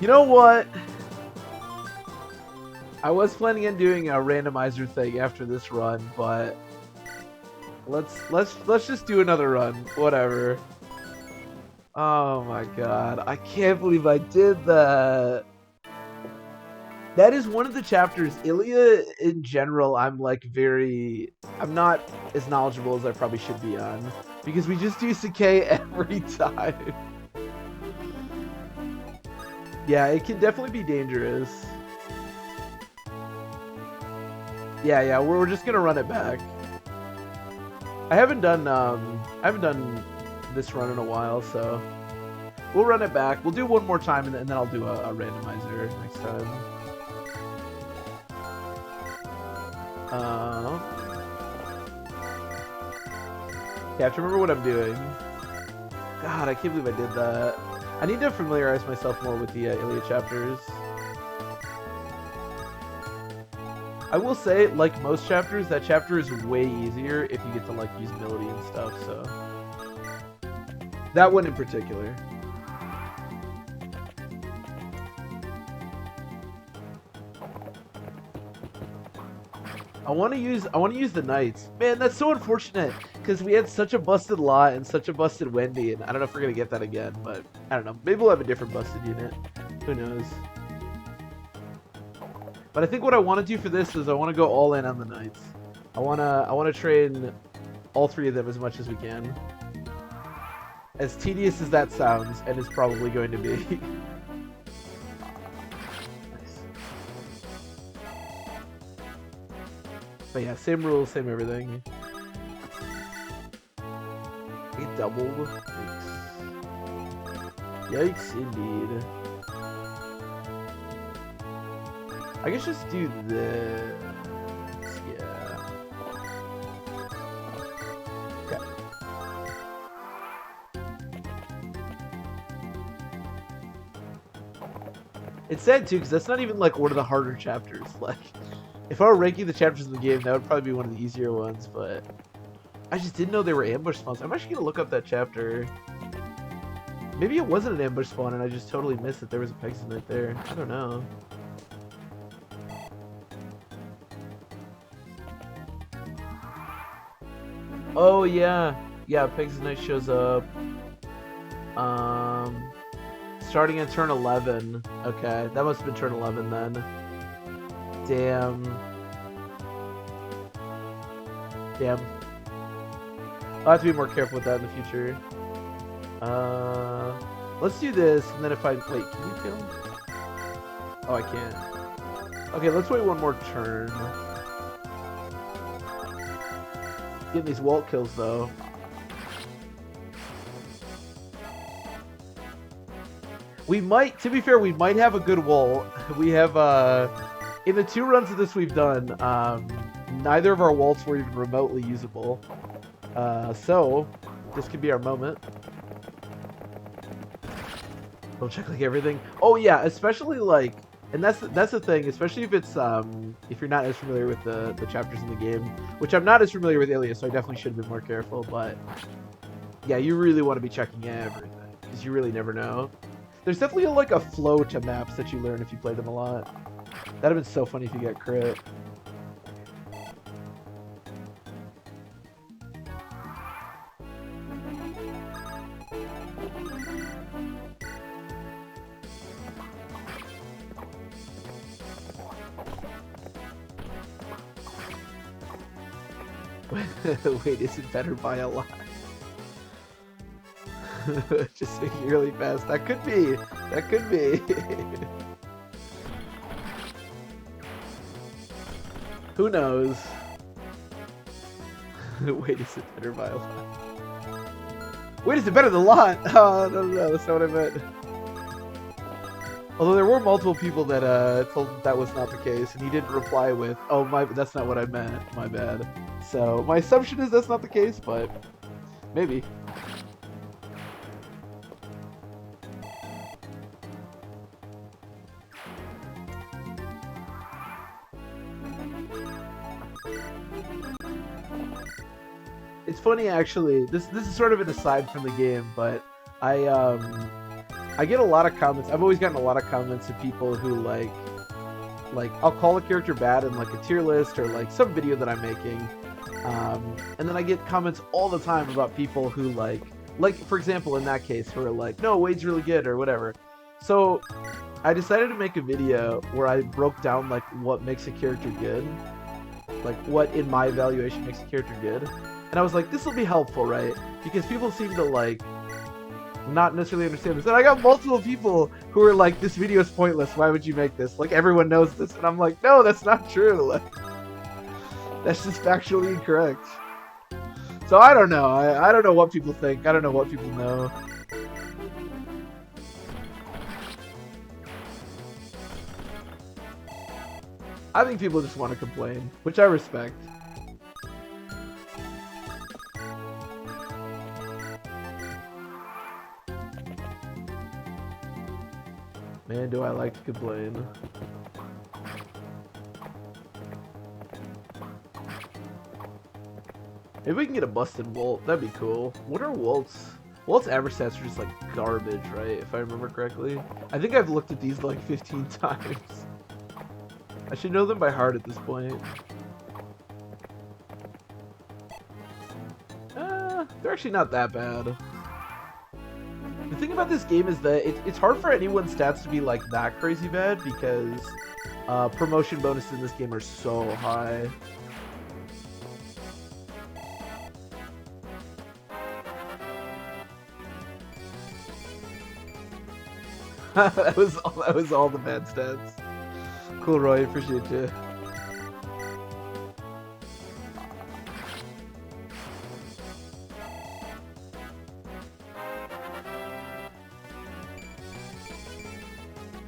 You know what? I was planning on doing a randomizer thing after this run, but let's just do another run. Whatever. Oh my god. I can't believe I did that. That is one of the chapters. Ilya, in general, I'm not as knowledgeable as I probably should be on. Because we just do Sakai every time. Yeah, it can definitely be dangerous. Yeah, we're just gonna run it back. I haven't done this run in a while, so we'll run it back. We'll do one more time, and then I'll do a randomizer next time. Yeah, I have to remember what I'm doing. God, I can't believe I did that. I need to familiarize myself more with the Ilya chapters. I will say, like most chapters, that chapter is way easier if you get to like use ability and stuff, so. That one in particular. I want to use the knights. Man, that's so unfortunate because we had such a busted lot and such a busted Wendy, and I don't know if we're gonna get that again, but I don't know. Maybe we'll have a different busted unit. Who knows? But I think what I want to do for this is I want to go all in on the knights. I wanna train all three of them as much as we can. As tedious as that sounds, and is probably going to be. But yeah, same rules, same everything. He doubled. Yikes. Yikes, indeed. I guess just do this. Yeah. Okay. It's sad too, because that's not even like one of the harder chapters. Like, if I were ranking the chapters in the game, that would probably be one of the easier ones, but I just didn't know they were ambush spawns. I'm actually gonna look up that chapter. Maybe it wasn't an ambush spawn and I just totally missed that there was a Pegasus Knight there. I don't know. Oh yeah. Yeah, Pegasus Knight shows up. Starting at turn 11. Okay, that must have been turn 11 then. Damn. I'll have to be more careful with that in the future. Let's do this, and then if I... Wait, can you kill him? Oh, I can't. Okay, let's wait one more turn. Getting these walt kills, though. We might, to be fair, we might have a good walt. We have, in the 2 runs of this we've done, neither of our walls were even remotely usable. So, this could be our moment. We'll check like everything. Oh yeah, especially like, and that's the thing, especially if it's if you're not as familiar with the chapters in the game, which I'm not as familiar with Alias, so I definitely should have been more careful. But yeah, you really want to be checking everything because you really never know. There's definitely like a flow to maps that you learn if you play them a lot. That'd have been so funny if you got crit. Wait, is it better by a lot? Just making really fast. That could be. That could be. Who knows? Wait, is it better by a lot? Wait, is it better than a lot? Oh, no, that's not what I meant. Although there were multiple people that told that was not the case, and he didn't reply with, "Oh my, that's not what I meant. My bad." So my assumption is that's not the case, but maybe. It's funny actually. This is sort of an aside from the game, but I I get a lot of comments. I've always gotten a lot of comments of people who like I'll call a character bad in like a tier list or like some video that I'm making. And then I get comments all the time about people who like for example in that case who are like, no, Wade's really good or whatever. So I decided to make a video where I broke down like what makes a character good, like what in my evaluation makes a character good. And I was like, this will be helpful, right? Because people seem to like not necessarily understand this. And I got multiple people who are like, this video is pointless. Why would you make this? Like everyone knows this. And I'm like, no, that's not true. Like, that's just factually incorrect. So I don't know. I don't know what people think. I don't know what people know. I think people just want to complain, which I respect. Man, do I like to complain. Maybe we can get a busted Walt. That'd be cool. What are Walt's? Walt's average stats are just like garbage, right? If I remember correctly. I think I've looked at these like 15 times. I should know them by heart at this point. They're actually not that bad. The thing about this game is that it's hard for anyone's stats to be like that crazy bad because promotion bonuses in this game are so high. that was all the bad stats. Cool, Roy. Appreciate you.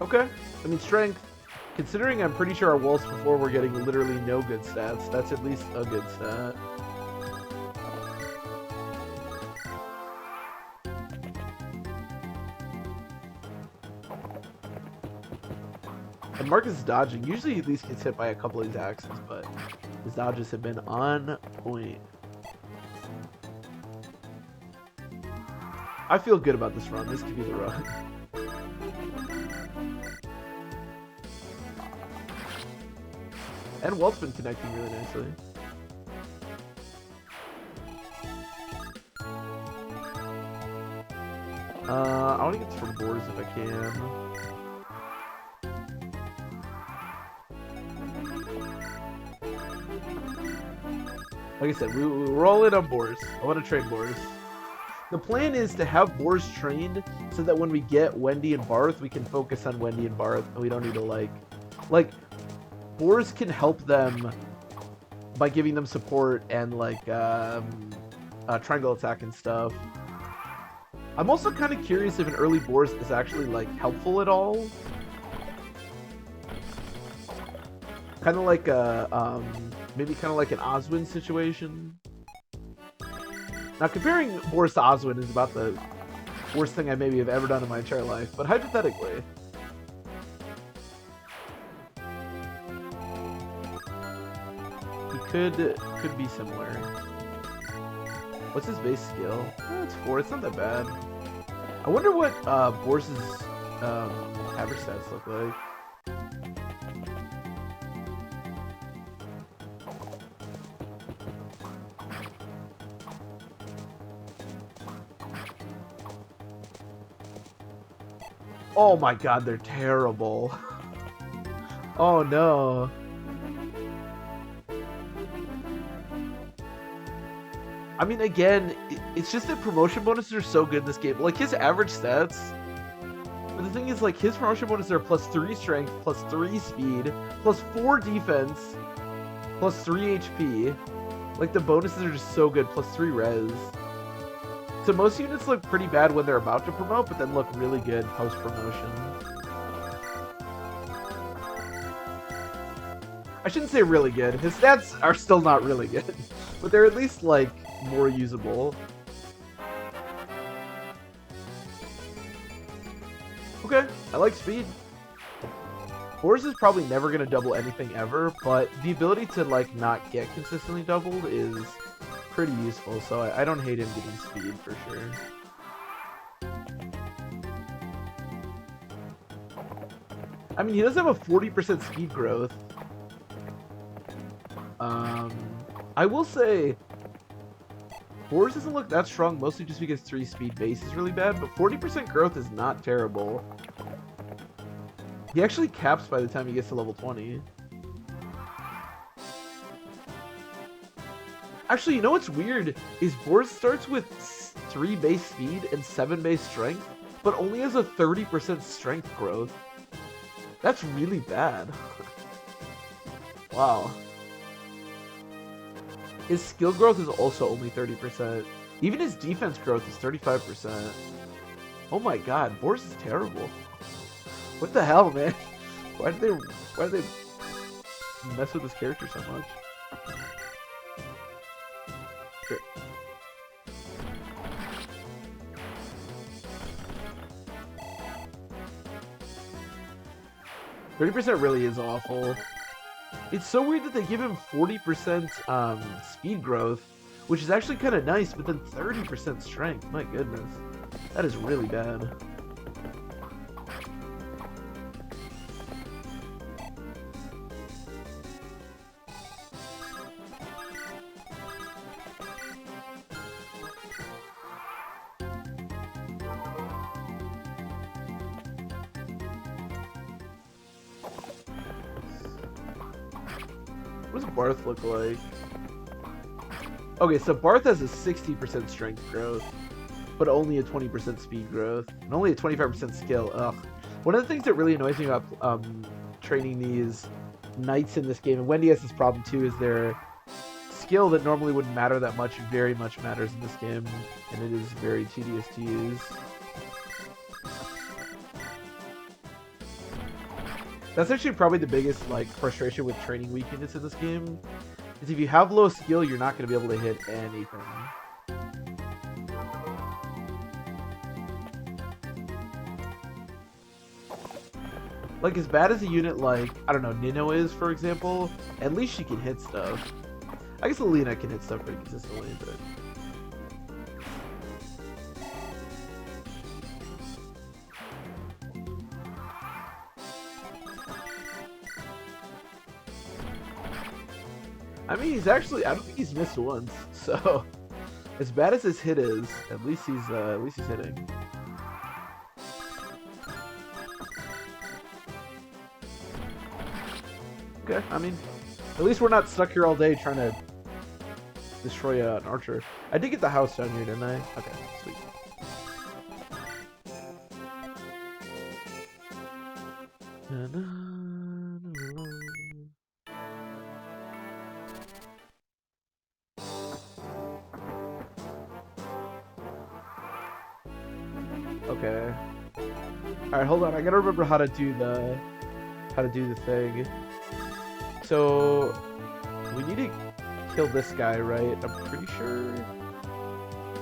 Okay. I mean, strength. Considering I'm pretty sure our walls before were getting literally no good stats, that's at least a good stat. And Marcus is dodging. Usually he at least gets hit by a couple of these axes, but his dodges have been on point. I feel good about this run. This could be the run. And Walt's been connecting really nicely. I want to get from boards if I can. Like I said, we're all in on Boars. I want to train Boars. The plan is to have Boars trained so that when we get Wendy and Barth, we can focus on Wendy and Barth, and we don't need to like Boars can help them by giving them support and like triangle attack and stuff. I'm also kind of curious if an early Boars is actually like helpful at all. Kind of like a maybe kind of like an Oswin situation. Now, comparing Boris to Oswin is about the worst thing I maybe have ever done in my entire life, but hypothetically. He could be similar. What's his base skill? It's 4. It's not that bad. I wonder what Boris's average stats look like. Oh my god, they're terrible. Oh no. I mean, again, it's just that promotion bonuses are so good in this game. Like, his average stats... But the thing is, like, his promotion bonuses are +3 strength, +3 speed, +4 defense, +3 HP. Like, the bonuses are just so good, +3 res. So most units look pretty bad when they're about to promote, but then look really good post-promotion. I shouldn't say really good. His stats are still not really good, but they're at least, like, more usable. Okay, I like speed. Boris is probably never going to double anything ever, but the ability to, like, not get consistently doubled is pretty useful, so I don't hate him getting speed for sure. I mean, he does have a 40% speed growth. I will say, Boris doesn't look that strong, mostly just because 3 speed base is really bad, but 40% growth is not terrible. He actually caps by the time he gets to level 20. Actually, you know what's weird? Is Boris starts with 3 base speed and 7 base strength, but only has a 30% strength growth. That's really bad. Wow. His skill growth is also only 30%. Even his defense growth is 35%. Oh my god, Boris is terrible. What the hell, man? Why did they mess with this character so much? Sure. 30% really is awful. It's so weird that they give him 40% speed growth, which is actually kind of nice, but then 30% strength. My goodness. That is really bad. What does Barth look like? Okay, so Barth has a 60% strength growth, but only a 20% speed growth, and only a 25% skill. Ugh. One of the things that really annoys me about training these knights in this game, and Wendy has this problem too, is their skill that normally wouldn't matter that much very much matters in this game, and it is very tedious to use. That's actually probably the biggest like frustration with training weakness in this game, is if you have low skill, you're not going to be able to hit anything. Like, as bad as a unit like, I don't know, Nino is, for example, at least she can hit stuff. I guess Alina can hit stuff pretty consistently, but... I mean, he's actually, I don't think he's missed once, so... As bad as his hit is, at least he's hitting. Okay, I mean, at least we're not stuck here all day trying to destroy an archer. I did get the house down here, didn't I? Okay, sweet. Okay. Alright, hold on. I gotta remember how to do the thing. So we need to kill this guy, right? I'm pretty sure.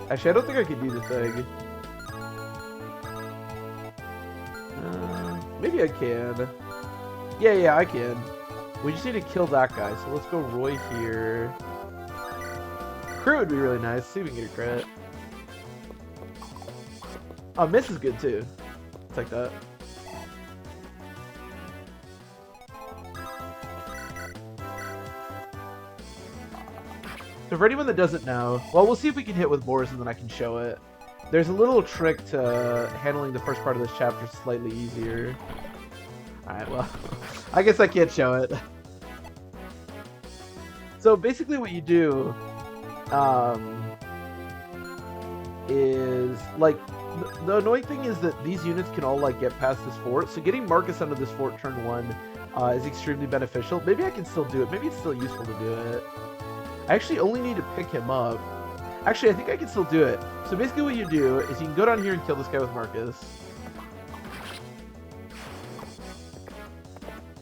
Actually, I don't think I can do the thing. Maybe I can. Yeah, I can. We just need to kill that guy. So let's go Roy here. Crit would be really nice. See if we can get a crit. Oh, miss is good too. It's like that. So for anyone that doesn't know, well, we'll see if we can hit with Boris and then I can show it. There's a little trick to handling the first part of this chapter slightly easier. Alright, well, I guess I can't show it. So basically what you do is, like, the annoying thing is that these units can all, like, get past this fort. So getting Marcus onto this fort turn 1 is extremely beneficial. Maybe I can still do it. Maybe it's still useful to do it. I actually only need to pick him up. Actually, I think I can still do it. So basically what you do is you can go down here and kill this guy with Marcus.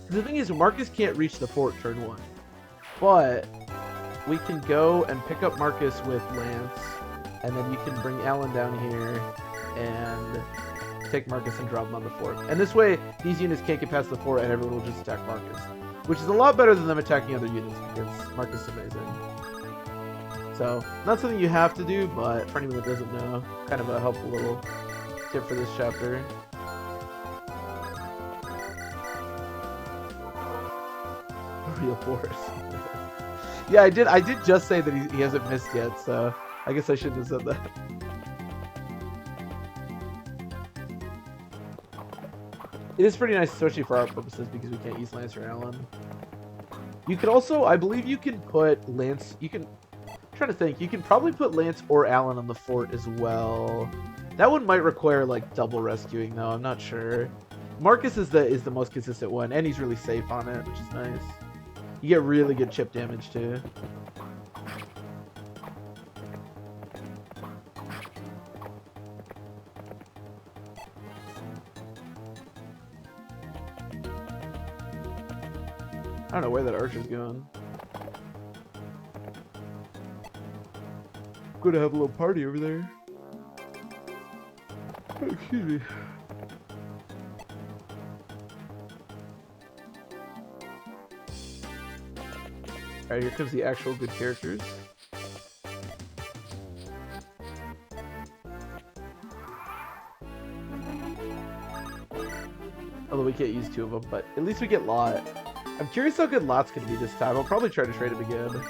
The thing is, Marcus can't reach the fort turn 1. But we can go and pick up Marcus with Lance. And then you can bring Alan down here and take Marcus and drop him on the fort. And this way, these units can't get past the fort and everyone will just attack Marcus. Which is a lot better than them attacking other units because Marcus is amazing. So, not something you have to do, but for anyone that doesn't know, kind of a helpful little tip for this chapter. real force. Yeah, I did just say that he hasn't missed yet, so I guess I shouldn't have said that. It is pretty nice, especially for our purposes, because we can't use Lance or Allen. You can also, I believe you can put Lance, I'm trying to think, you can probably put Lance or Allen on the fort as well. That one might require, like, double rescuing, though, I'm not sure. Marcus is the most consistent one, and he's really safe on it, which is nice. You get really good chip damage, too. I don't know where that archer's going. Gonna have a little party over there. Oh, excuse me. Alright, here comes the actual good characters. Although we can't use two of them, but at least we get Lot. I'm curious how good Lot's gonna be this time. I'll probably try to trade him again.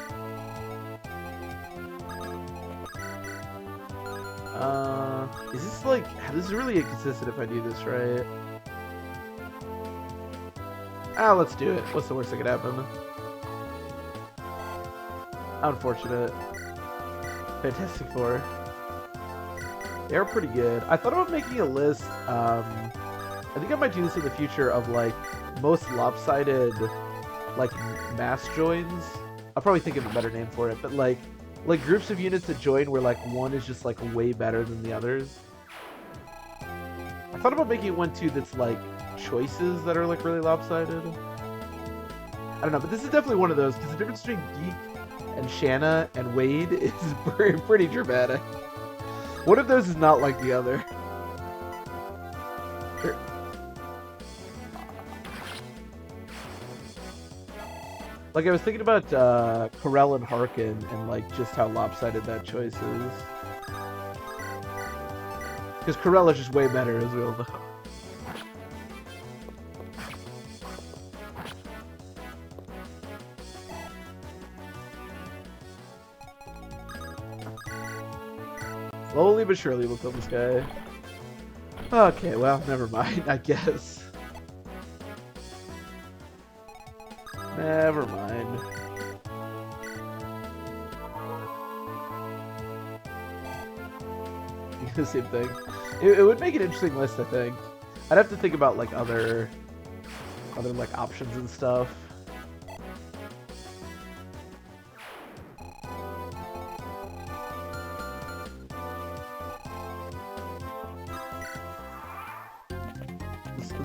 Is this like... This is really inconsistent if I do this, right? Ah, let's do it. What's the worst that could happen? Unfortunate. Fantastic Four. They're pretty good. I thought about making a list, I think I might do this in the future, of like most lopsided like mass joins. I'll probably think of a better name for it, but like groups of units that join where like one is just like way better than the others. I thought about making one too that's like choices that are like really lopsided. I don't know, but this is definitely one of those, because the difference between Geek and Shanna and Wade is pretty dramatic. One of those is not like the other. Sure. Like, I was thinking about Corell and Harkin and like just how lopsided that choice is. Because Corell is just way better, as we all know. Slowly but surely we'll kill this guy. Okay, well, never mind, I guess. Never mind. The same thing. It would make an interesting list, I think. I'd have to think about like other like options and stuff.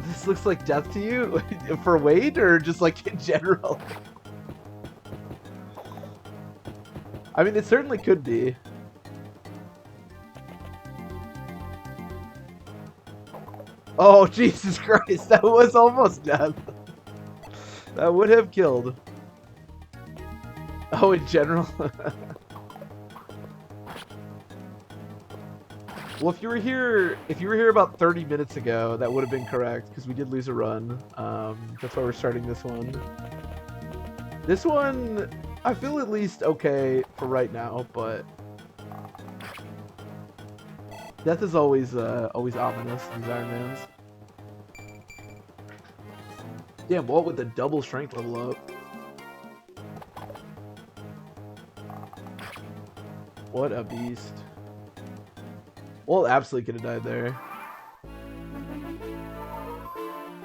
This looks like death to you? For Wade, or just like in general? I mean, it certainly could be. Oh, Jesus Christ, that was almost death. That would have killed. Oh, in general? Well, if you were here about 30 minutes ago, that would have been correct, because we did lose a run. That's why we're starting this one. This one, I feel at least okay for right now, but death is always ominous in these Iron Mans. Damn, Walt with the double strength level up. What a beast. Walt absolutely could have died there.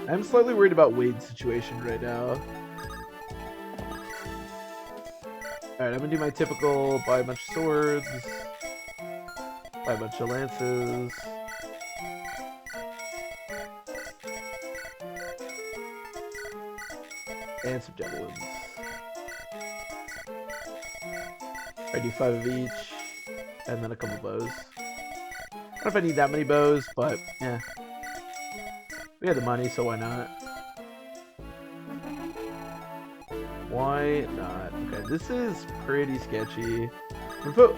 I'm slightly worried about Wade's situation right now. Alright, I'm gonna do my typical buy a bunch of swords, buy a bunch of lances. And some javelins. I do 5 of each, and then a couple bows. I don't know if I need that many bows, but yeah. We had the money, so why not? Why not? Okay, this is pretty sketchy. I'm gonna put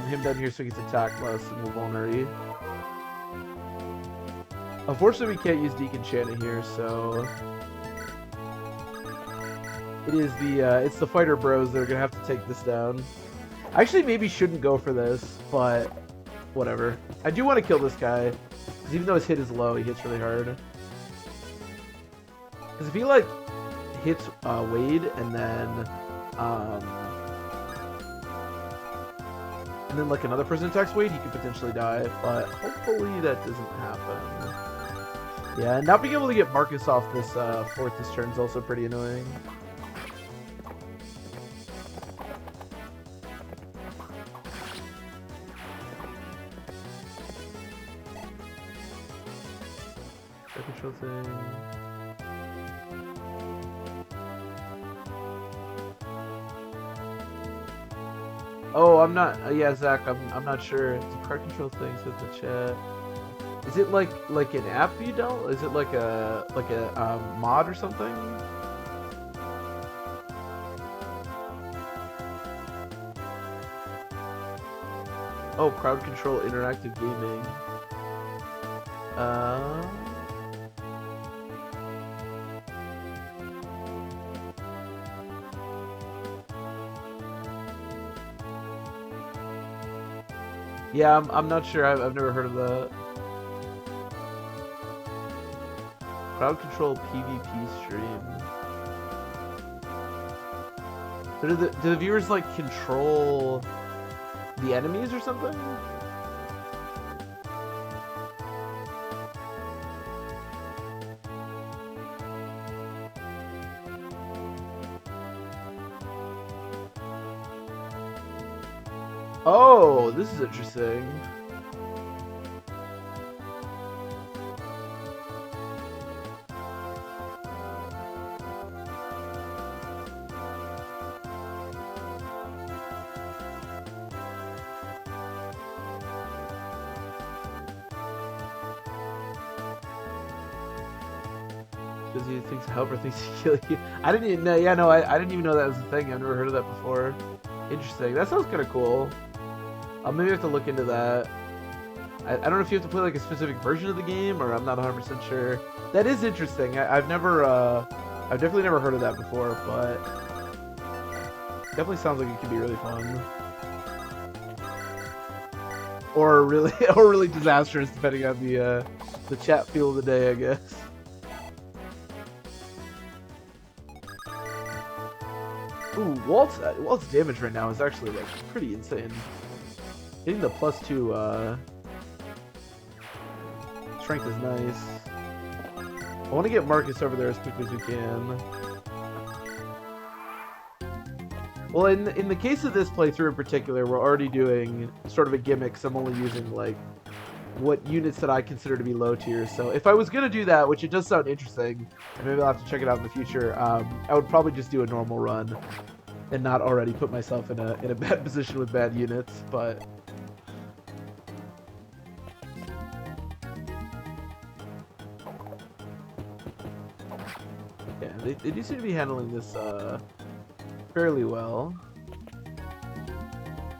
him down here so he gets attacked less and we'll vulnerate. Unfortunately, we can't use Deacon Shanna here, so... It is it's the fighter bros that are gonna have to take this down. I actually maybe shouldn't go for this, but whatever. I do want to kill this guy, because even though his hit is low, he hits really hard. Because if he, like, hits Wade and then like another person attacks Wade, he could potentially die, but hopefully that doesn't happen. Yeah, not being able to get Marcus off this fort this turn is also pretty annoying. Control thing. Oh, I'm not. Yeah, Zach, I'm not sure. It's a card control thing. Says the chat. Is it like an app you don't? Is it like a mod or something? Oh, crowd control interactive gaming. Yeah, I'm not sure. I've never heard of that. Crowd control PvP stream. So do the viewers like control the enemies or something? Oh, this is interesting. Because he thinks helper thinks he kill you. I didn't even know. Yeah, no, I didn't even know that was a thing. I've never heard of that before. Interesting. That sounds kind of cool. I'll maybe have to look into that. I don't know if you have to play like a specific version of the game, or I'm not 100% sure. That is interesting. I've definitely never heard of that before, but definitely sounds like it could be really fun. Or really disastrous, depending on the chat feel of the day, I guess. Ooh, Walt's damage right now is actually like pretty insane. Getting the +2 strength is nice. I want to get Marcus over there as quickly as we can. Well, in the case of this playthrough in particular, we're already doing sort of a gimmick, so I'm only using like what units that I consider to be low tier. So if I was gonna do that, which it does sound interesting, and maybe I'll have to check it out in the future, I would probably just do a normal run and not already put myself in a bad position with bad units, but. Yeah, they do seem to be handling this fairly well.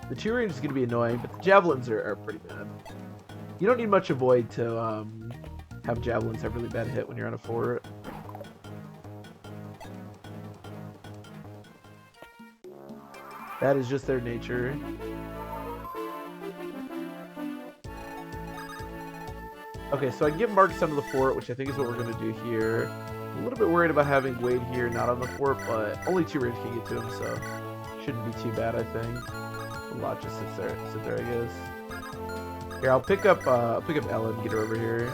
The 2 range is going to be annoying, but the javelins are pretty bad. You don't need much avoid to have javelins have really bad hit when you're on a fort. That is just their nature. Okay, so I can get Marcus onto the fort, which I think is what we're going to do here. I'm a little bit worried about having Wade here, not on the fort, but only 2 range can get to him, so shouldn't be too bad, I think. The lot just sit there, I guess. Here, I'll pick up Ellen and get her over here.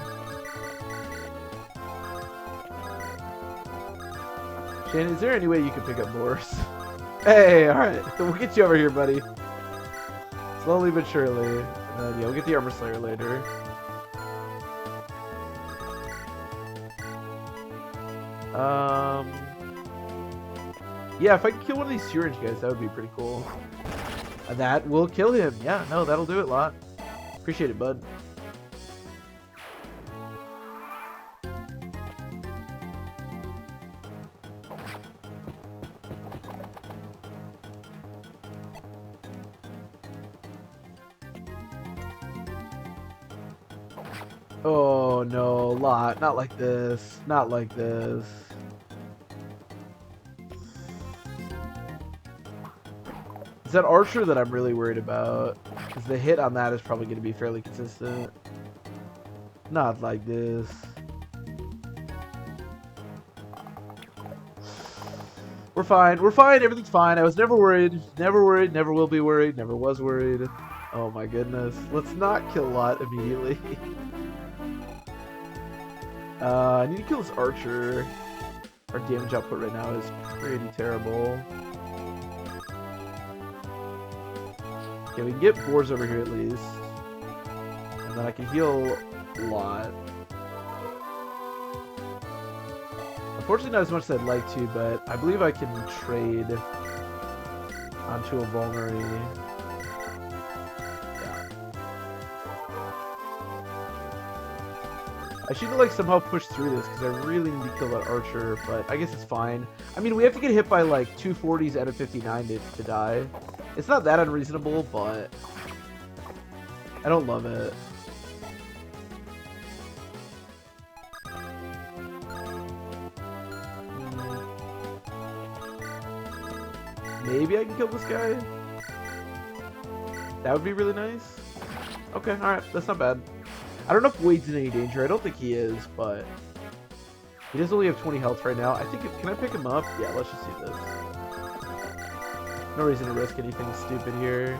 Shannon, is there any way you can pick up Boris? Hey, alright, we'll get you over here, buddy. Slowly but surely. And then, yeah, we'll get the Armor Slayer later. Yeah, if I could kill one of these 2 range guys, that would be pretty cool. That will kill him. Yeah, no, that'll do it, Lot. Appreciate it, bud. Oh no, Lot, not like this. Not like this. that archer that I'm really worried about. Because the hit on that is probably going to be fairly consistent. Not like this. We're fine. We're fine. Everything's fine. I was never worried. Never worried. Never will be worried. Never was worried. Oh my goodness. Let's not kill Lot immediately. I need to kill this archer. Our damage output right now is pretty terrible. Okay, we can get boars over here at least. And then I can heal Lot. Unfortunately, not as much as I'd like to, but I believe I can trade onto a vulnerary. Yeah. I should like somehow push through this because I really need to kill that archer, but I guess it's fine. I mean, we have to get hit by like 240s out of 59 to die. It's not that unreasonable, but I don't love it. Maybe I can kill this guy? That would be really nice. Okay, alright, that's not bad. I don't know if Wade's in any danger. I don't think he is, but he does only have 20 health right now. I think, can I pick him up? Yeah, let's just do this. No reason to risk anything stupid here.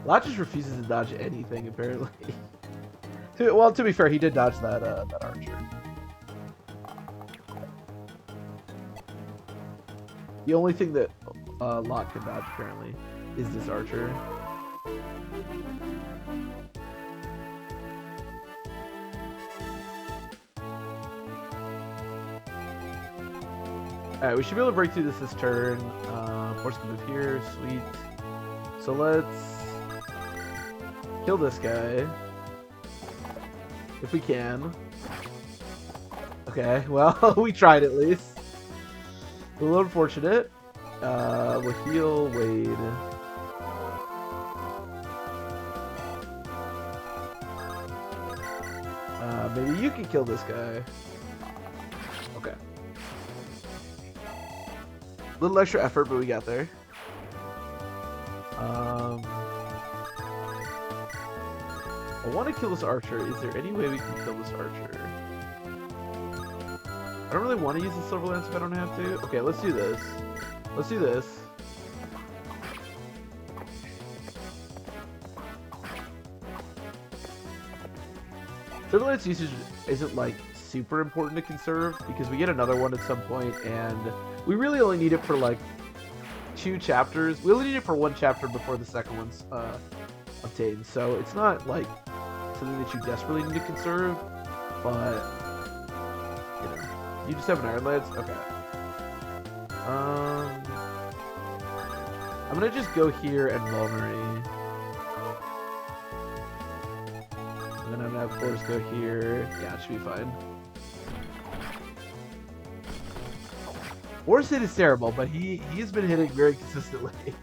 Lot just refuses to dodge anything, apparently. Well, to be fair, he did dodge that that archer. The only thing that Lot can dodge, apparently, is this archer. Alright, we should be able to break through this turn. Horse can move here, sweet. So let's kill this guy. If we can. Okay, well, we tried at least. A little unfortunate. We'll heal Wade. Maybe you can kill this guy. Okay. Little extra effort, but we got there. I want to kill this archer. Is there any way we can kill this archer? I don't really want to use the silver lance if I don't have to. Okay, let's do this. Let's do this. Silver lance usage isn't like super important to conserve because we get another one at some point, and we really only need it for like 2 chapters. We only need it for 1 chapter before the second one's obtained, so it's not like something that you desperately need to conserve, but you know, you just have an Iron Lance? Okay. I'm gonna just go here and Vulnerary. And then I'm gonna have Force go here. Yeah, it should be fine. Force hit is terrible, but he's been hitting very consistently.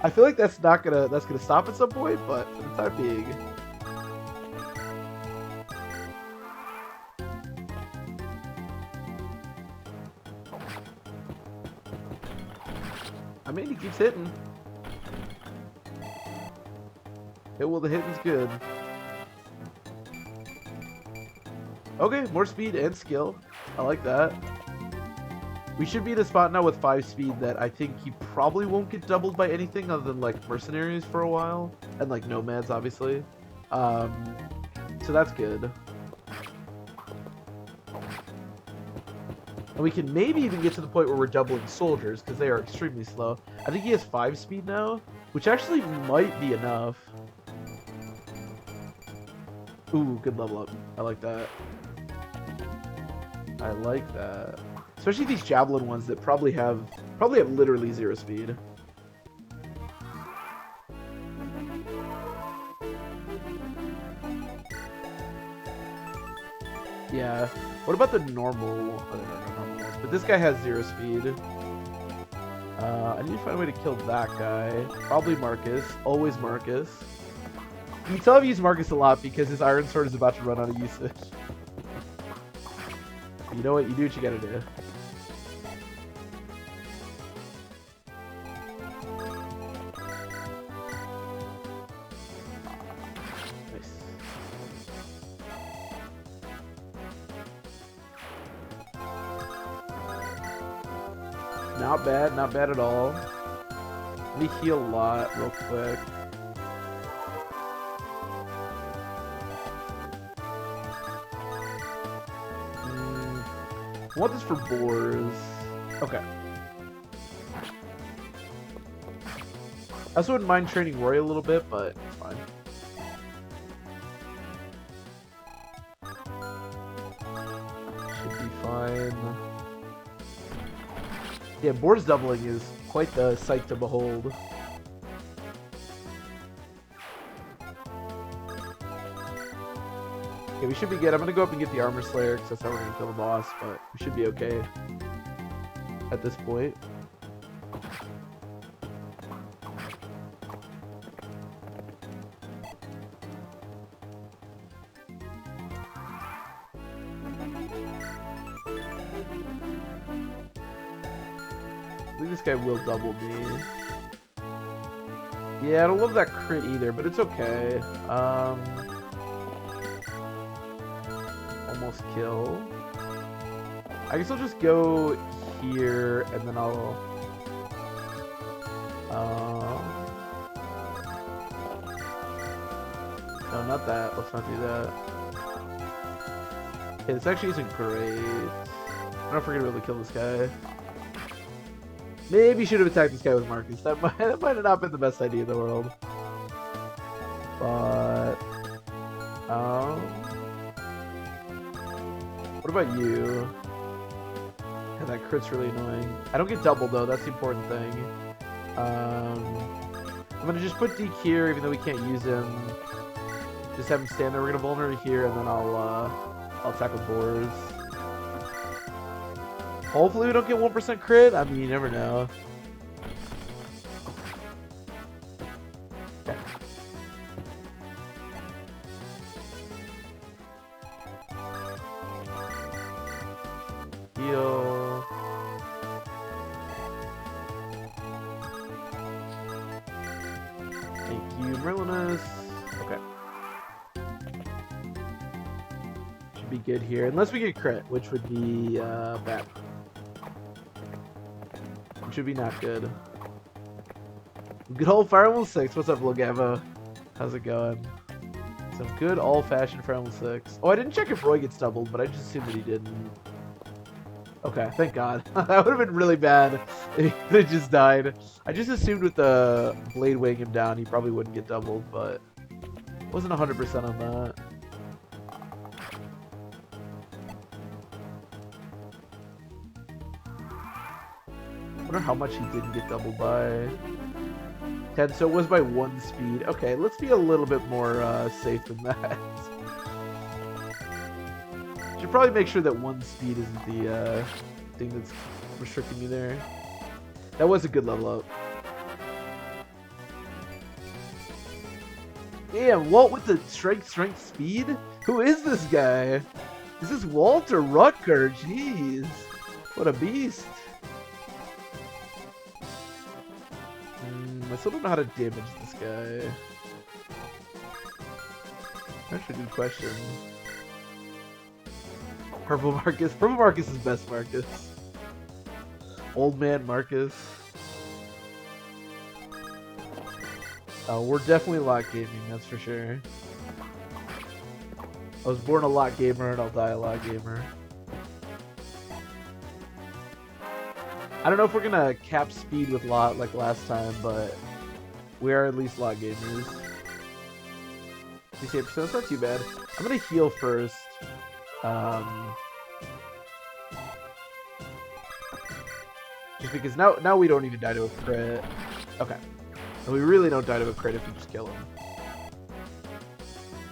I feel like that's gonna stop at some point, but for the time being. I mean, he keeps hitting. Yeah, well, the hitting's good. Okay, more speed and skill. I like that. We should be in a spot now with 5 speed that I think he probably won't get doubled by anything other than like mercenaries for a while. And like nomads, obviously. So that's good. And we can maybe even get to the point where we're doubling soldiers, because they are extremely slow. I think he has 5 speed now, which actually might be enough. Ooh, good level up. I like that. I like that. Especially these javelin ones that probably have literally 0 speed. Yeah. What about the normal? I don't know normal ones, but this guy has 0 speed. I need to find a way to kill that guy. Probably Marcus. Always Marcus. You tell him to use Marcus a lot because his Iron Sword is about to run out of usage. You know what? You do what you gotta do. Nice. Not bad, not bad at all. Let me heal a lot real quick. I want this for boars. Okay. I also wouldn't mind training Roy a little bit, but it's fine. Should be fine. Yeah, boars doubling is quite the sight to behold. Okay, we should be good. I'm gonna go up and get the Armor Slayer because that's how we're gonna kill the boss, but we should be okay at this point. I think this guy will double me. Yeah, I don't love that crit either, but it's okay. Almost kill. I guess I'll just go here, and then I'll... No, not that. Let's not do that. Okay, this actually isn't great. I don't know if we're gonna be able to kill this guy. Maybe should have attacked this guy with Marcus. That might have not been the best idea in the world. But... what about you? Yeah, that crit's really annoying. I don't get double though, that's the important thing. I'm gonna just put Deke here, even though we can't use him. Just have him stand there. We're gonna vulnerate here, and then I'll attack with boars. Hopefully we don't get 1% crit. I mean, you never know. Okay. Heal. Thank you, Merlinus. Okay. Should be good here, unless we get crit, which would be bad. Which would be not good. Good old Fire Emblem 6. What's up, Logavo? How's it going? Some good old-fashioned Fire Emblem 6. Oh, I didn't check if Roy gets doubled, but I just assumed that he didn't. Okay, thank God. That would have been really bad if he just died. I just assumed with the blade weighing him down, he probably wouldn't get doubled, but wasn't 100% on that. I wonder how much he didn't get doubled by. 10, so it was by 1 speed. Okay, let's be a little bit more safe than that. Should probably make sure that 1 speed isn't the thing that's restricting me there. That was a good level up. Damn, Walt with the strength, speed? Who is this guy? Is this Walter Rucker? Jeez. What a beast. I still don't know how to damage this guy. Actually, good question. Purple Marcus. Purple Marcus is best Marcus. Old man Marcus. Oh, we're definitely lot gaming, that's for sure. I was born a lot gamer and I'll die a lot gamer. I don't know if we're gonna cap speed with lot like last time, but we are at least lot gamers. 68%, that's not too bad. I'm gonna heal first. Just because now we don't even die to a crit. Okay. And we really don't die to a crit if we just kill him.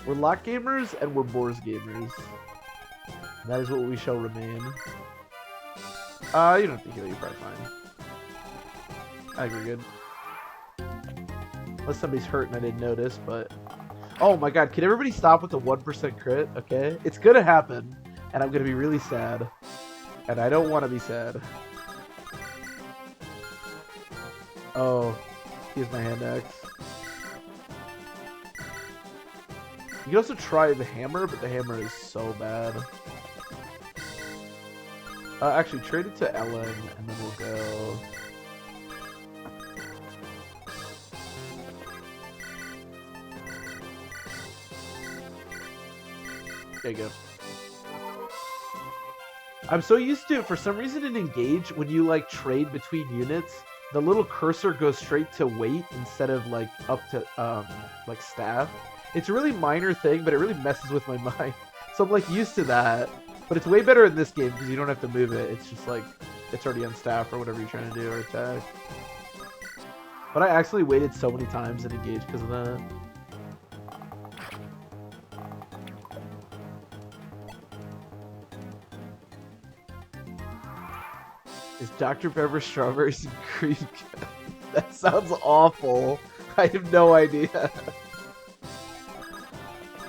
We're lot gamers and we're boars gamers. That is what we shall remain. You don't have to heal, you're probably fine. I think we're good. Unless somebody's hurt and I didn't notice, but... Oh my god, can everybody stop with the 1% crit? Okay? It's gonna happen, and I'm gonna be really sad. And I don't want to be sad. Oh, here's my hand axe. You can also try the hammer, but the hammer is so bad. Actually, trade it to Ellen, and then we'll go... There you go. I'm so used to it. For some reason in Engage, when you like trade between units, the little cursor goes straight to weight instead of like up to like staff. It's a really minor thing, but it really messes with my mind. So I'm like used to that. But it's way better in this game because you don't have to move it. It's just like it's already on staff or whatever you're trying to do or attack. But I actually waited so many times in Engage because of that. Is Dr. Pepper strawberries and cream? That sounds awful. I have no idea.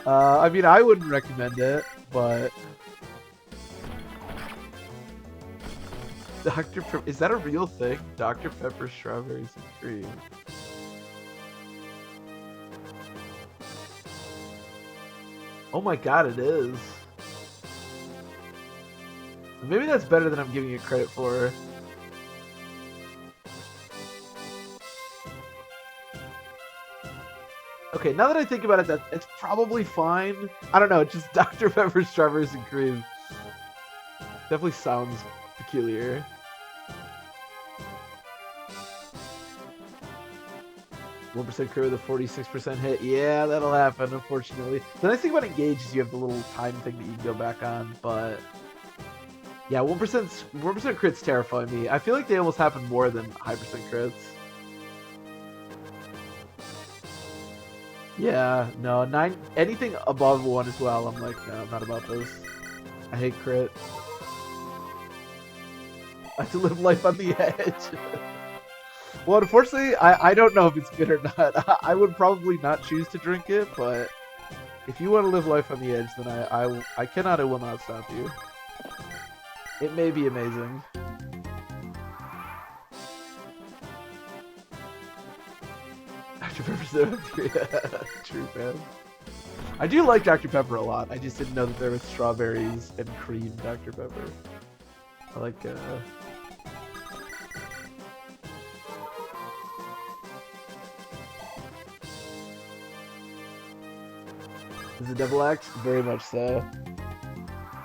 I mean, I wouldn't recommend it, but Dr. Pepper, is that a real thing? Dr. Pepper strawberries and cream. Oh my god, it is. Maybe that's better than I'm giving it credit for. Okay, now that I think about it, it's probably fine. I don't know, just Dr. Pepper, strawberries, and cream. Definitely sounds peculiar. %1% crit with a 46% hit. Yeah, that'll happen, unfortunately. The nice thing about Engage is you have the little time thing that you can go back on, but... Yeah, 1% crits terrify me. I feel like they almost happen more than high percent crits. Yeah, no, 9, anything above 1 as well, I'm like, no, I'm not about this. I hate crit. I have to live life on the edge. Well, unfortunately, I don't know if it's good or not. I would probably not choose to drink it, but if you want to live life on the edge, then I cannot, I will not stop you. It may be amazing. Dr. Pepper's true fan. I do like Dr. Pepper a lot. I just didn't know that there was strawberries and cream Dr. Pepper. I like Is it double axe? Very much so.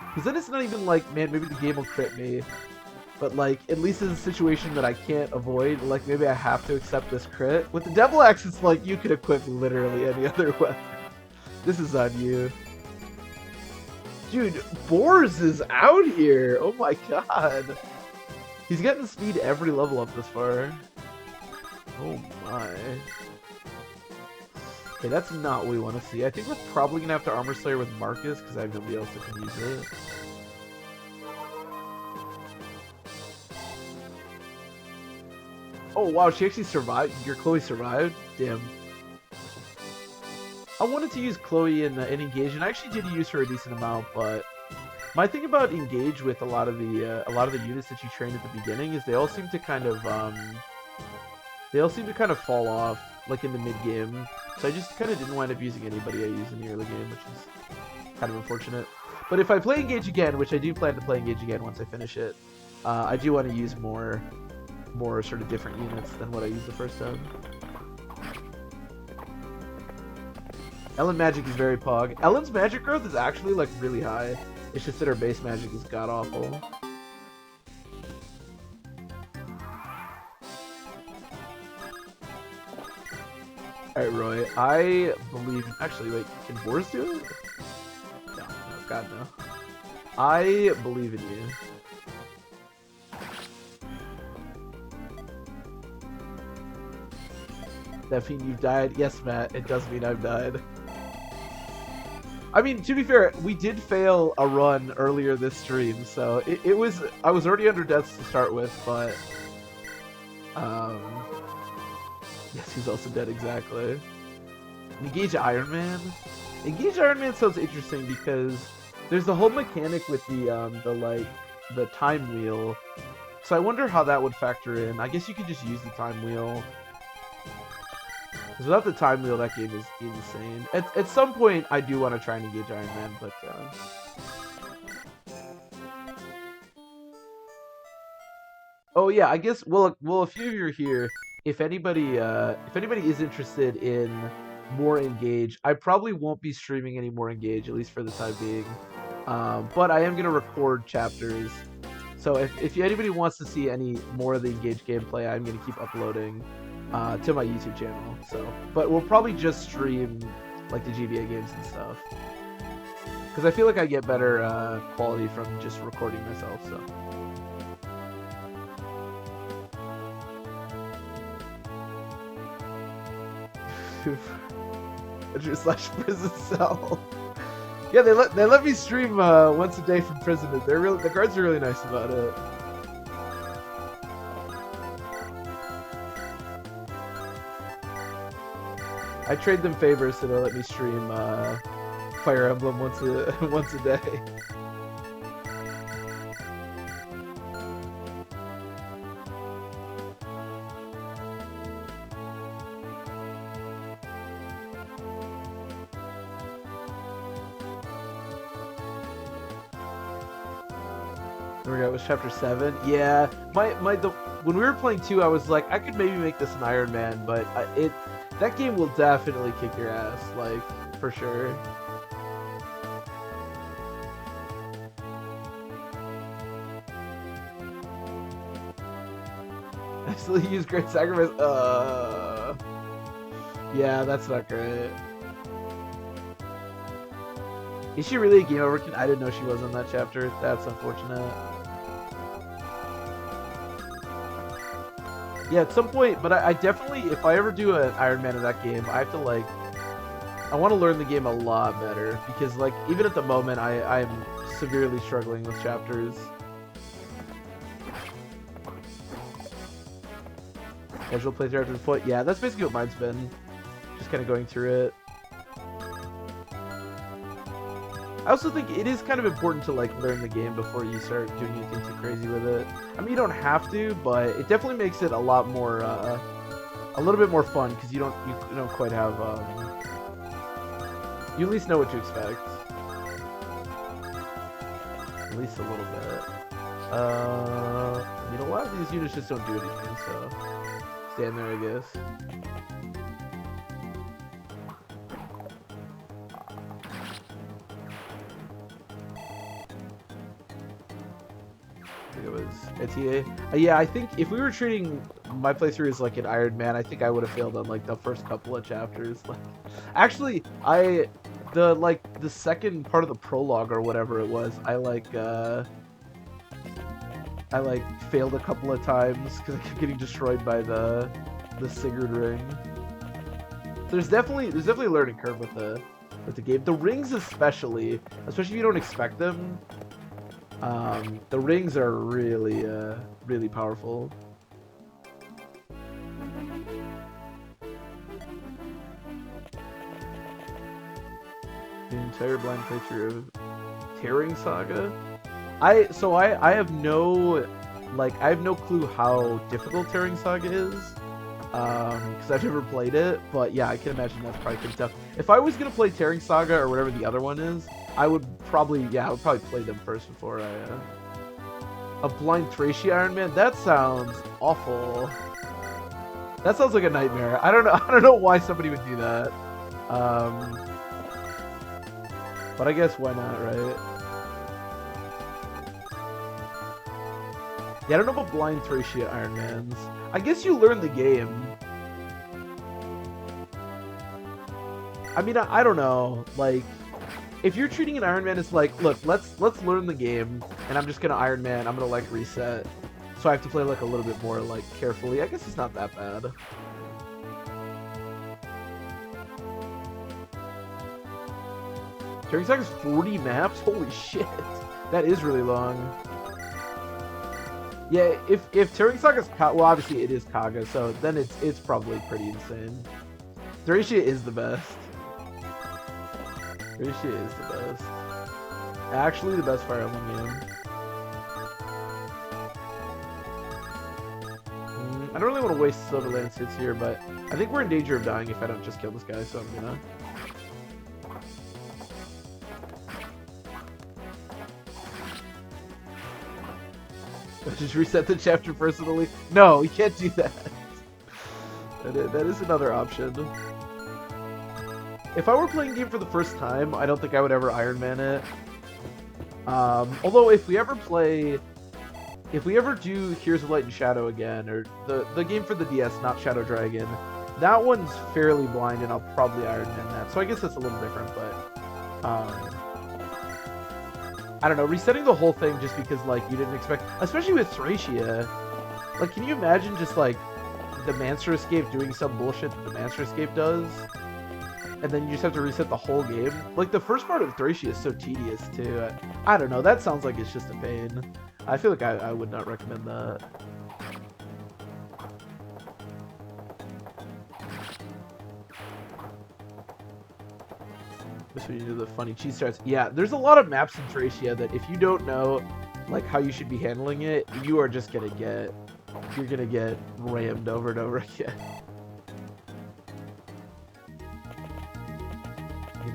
Because then it's not even like, man, maybe the game will crit me. But like, at least it's a situation that I can't avoid. Like, maybe I have to accept this crit. With the Devil Axe, it's like, you could equip literally any other weapon. This is on you. Dude, Boars is out here! Oh my god. He's getting speed every level up this far. Oh my. Okay, that's not what we want to see. I think we're probably going to have to Armor Slayer with Marcus, because I have nobody else that can use it. Oh wow, she actually survived? Your Chloe survived? Damn. I wanted to use Chloe in Engage, and I actually did use her a decent amount, but my thing about Engage with a lot of the units that you train at the beginning is they all seem to kind of fall off, like in the mid game. So I just kind of didn't wind up using anybody I used in the early game, which is kind of unfortunate. But if I play Engage again, which I do plan to play Engage again once I finish it, I do want to use more sort of different units than what I used the first time. Ellen magic is very pog. Ellen's magic growth is actually like really high. It's just that her base magic is god awful. Alright, Roy. I believe... Actually, wait. Can Boars do it? No, god no. I believe in you. That mean you've died? Yes, Matt. It does mean I've died. I mean, to be fair, we did fail a run earlier this stream, so it was... I was already under deaths to start with, but... Yes, he's also dead, exactly. Engage Iron Man. Engage Iron Man sounds interesting because there's the whole mechanic with the time wheel. So I wonder how that would factor in. I guess you could just use the time wheel. Because without the time wheel, that game is insane. At some point, I do want to try and engage Iron Man, but oh yeah, I guess well a few of you are here. If anybody is interested in more Engage, I probably won't be streaming any more Engage, at least for the time being. But I am gonna record chapters. So if anybody wants to see any more of the Engage gameplay, I'm gonna keep uploading to my YouTube channel. So, but we'll probably just stream like the GBA games and stuff, because I feel like I get better quality from just recording myself. So. /prison cell. Yeah, they let me stream once a day from prison. The guards are really nice about it. I trade them favors so they'll let me stream Fire Emblem once a day. It was chapter 7. Yeah, when we were playing 2, I was like, I could maybe make this an Iron Man, but that game will definitely kick your ass, like, for sure. I still use Great Sacrifice. Yeah, that's not great. Is she really a game over? I didn't know she was on that chapter. That's unfortunate. Yeah, at some point, but I definitely, if I ever do an Iron Man in that game, I have to, like, I want to learn the game a lot better, because, like, even at the moment, I'm severely struggling with chapters. Casual playthrough after the point. Yeah, that's basically what mine's been. Just kind of going through it. I also think it is kind of important to, like, learn the game before you start doing anything too crazy with it. I mean, you don't have to, but it definitely makes it a lot more, a little bit more fun, because you don't quite have, you at least know what to expect. At least a little bit. I mean, a lot of these units just don't do anything, so stand there, I guess. Yeah, I think if we were treating my playthrough as like an Iron Man, I think I would have failed on like the first couple of chapters. Like, actually, the second part of the prologue or whatever it was, I failed a couple of times because I kept getting destroyed by the Sigurd ring. There's definitely a learning curve with the game. The rings especially if you don't expect them. The rings are really, really powerful. The entire blind playthrough of Tearing Saga. I have no clue how difficult Tearing Saga is, because I've never played it. But yeah, I can imagine that's probably pretty tough. If I was gonna play Tearing Saga or whatever the other one is, I would probably play them first before I. A blind Thracia Iron Man? That sounds awful. That sounds like a nightmare. I don't know why somebody would do that. But I guess why not, right? Yeah, I don't know about blind Thracia Iron Mans. I guess you learn the game. I mean, I don't know. Like, if you're treating an Iron Man as like, look, let's learn the game, and I'm just gonna Iron Man, I'm gonna like reset, so I have to play like a little bit more like carefully. I guess it's not that bad. Tearing Saga's 40 maps? Holy shit, that is really long. Yeah, if Tearing Saga's well, obviously it is Kaga, so then it's probably pretty insane. Thracia is the best. Thracia is the best. Actually, the best Fire Emblem game. I don't really want to waste Silverland's hits here, but I think we're in danger of dying if I don't just kill this guy, so I'm gonna. Just reset the chapter personally? No, you can't do that. That is another option. If I were playing a game for the first time, I don't think I would ever Iron Man it. Although if we ever do Heroes of Light and Shadow again, or the game for the DS, not Shadow Dragon, that one's fairly blind, and I'll probably Iron Man that. So I guess that's a little different, but I don't know. Resetting the whole thing just because like you didn't expect, especially with Thracia, like can you imagine just like the Mancer Escape doing some bullshit that the Mancer Escape does? And then you just have to reset the whole game. Like, the first part of Thracia is so tedious, too. I don't know. That sounds like it's just a pain. I feel like I would not recommend that. This when you do the funny cheese starts. Yeah, there's a lot of maps in Thracia that if you don't know, like, how you should be handling it, you are just gonna get... You're gonna get rammed over and over again.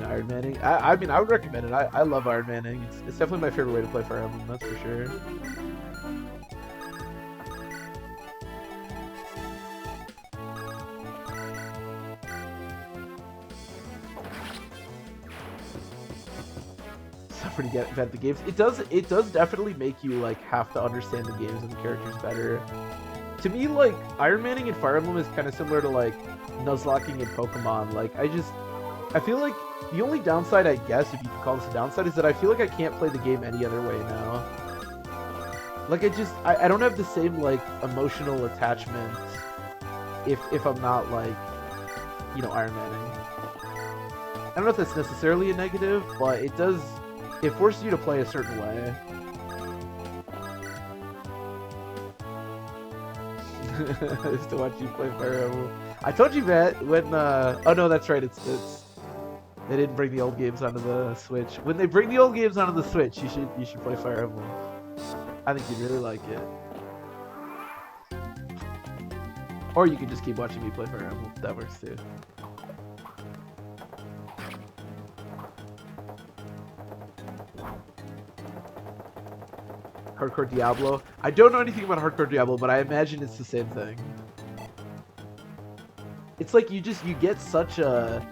Iron Manning. I mean, I would recommend it. I love Iron Manning. It's definitely my favorite way to play Fire Emblem, that's for sure. Suffer to get vet the games. It does definitely make you like have to understand the games and the characters better. To me, like Iron Manning and Fire Emblem is kind of similar to like Nuzlocking in Pokemon. Like I feel like the only downside, I guess, if you can call this a downside, is that I feel like I can't play the game any other way now. Like, I don't have the same, like, emotional attachment if I'm not, like, you know, Iron Manning. I don't know if that's necessarily a negative, but it forces you to play a certain way. Just to watch you play Fire Emblem. I told you, Matt, when, oh no, that's right, it's they didn't bring the old games onto the Switch. When they bring the old games onto the Switch, you should play Fire Emblem. I think you'd really like it. Or you can just keep watching me play Fire Emblem. That works too. Hardcore Diablo. I don't know anything about Hardcore Diablo, but I imagine it's the same thing. It's like you get such a...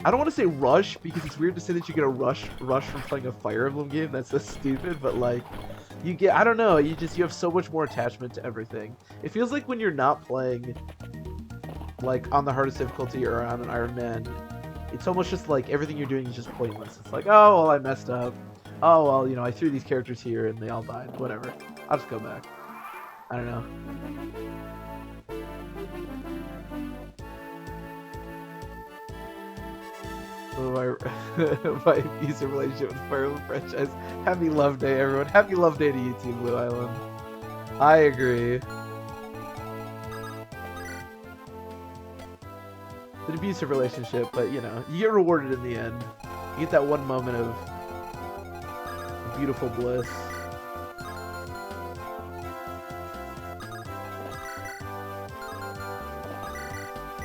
I don't want to say rush, because it's weird to say that you get a rush from playing a Fire Emblem game. That's so stupid, but like, you get, I don't know, you have so much more attachment to everything. It feels like when you're not playing, like, on the hardest difficulty or on an Iron Man, it's almost just like everything you're doing is just pointless. It's like, oh, well, I messed up. Oh, well, you know, I threw these characters here and they all died. Whatever. I'll just go back. I don't know. My abusive relationship with Fire Emblem franchise. Happy Love Day, everyone. Happy Love Day to you too, Blue Island. I agree. It's an abusive relationship, but you know, you get rewarded in the end. You get that one moment of beautiful bliss.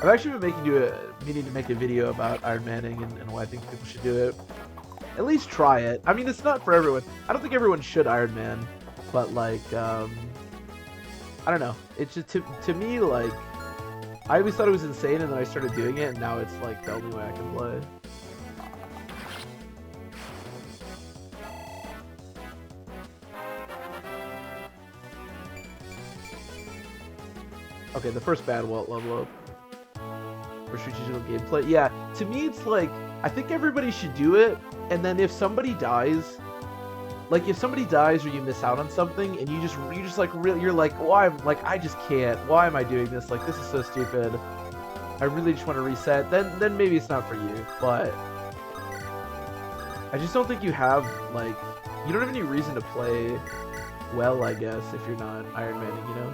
I've actually been meaning to make a video about Iron Manning and why I think people should do it. At least try it. I mean, it's not for everyone. I don't think everyone should Iron Man, but like, I don't know. It's just to me, like, I always thought it was insane, and then I started doing it, and now it's like the only way I can play. Okay, the first bad level up. For strategical gameplay. Yeah, to me it's like, I think everybody should do it, and then if somebody dies, like if somebody dies or you miss out on something, and you just like really, you're like, why? Like, I just can't. Why am I doing this? Like, this is so stupid. I really just want to reset. Then maybe it's not for you. But I just don't think you have, like, you don't have any reason to play well, I guess, if you're not Iron Manning, you know?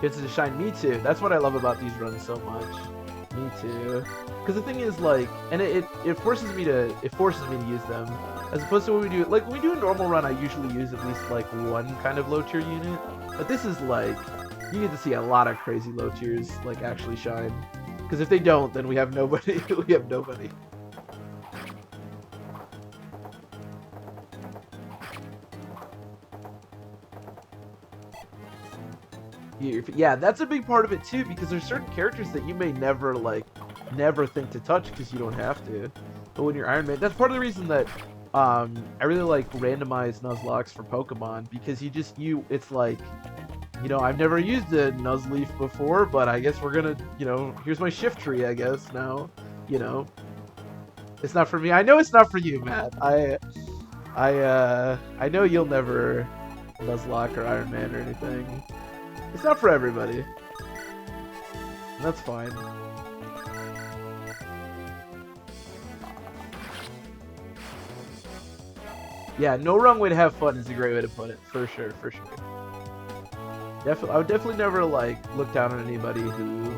Chances to shine, me too. That's what I love about these runs so much. Me too. Because the thing is, like, and it forces me to use them, as opposed to when we do like when we do a normal run. I usually use at least like one kind of low tier unit, but this is like you get to see a lot of crazy low tiers like actually shine. Because if they don't, then we have nobody. We have nobody. Yeah, that's a big part of it too, because there's certain characters that you may never think to touch because you don't have to. But when you're Iron Man, that's part of the reason that I really like randomized Nuzlocke for Pokemon, because it's like, you know, I've never used a Nuzleaf before, but I guess we're gonna, you know, here's my shift tree, I guess now, you know. It's not for me. I know it's not for you, Matt. I know you'll never Nuzlocke or Iron Man or anything. It's not for everybody. That's fine. Yeah, no wrong way to have fun is a great way to put it. For sure, for sure. I would definitely never, like, look down on anybody who,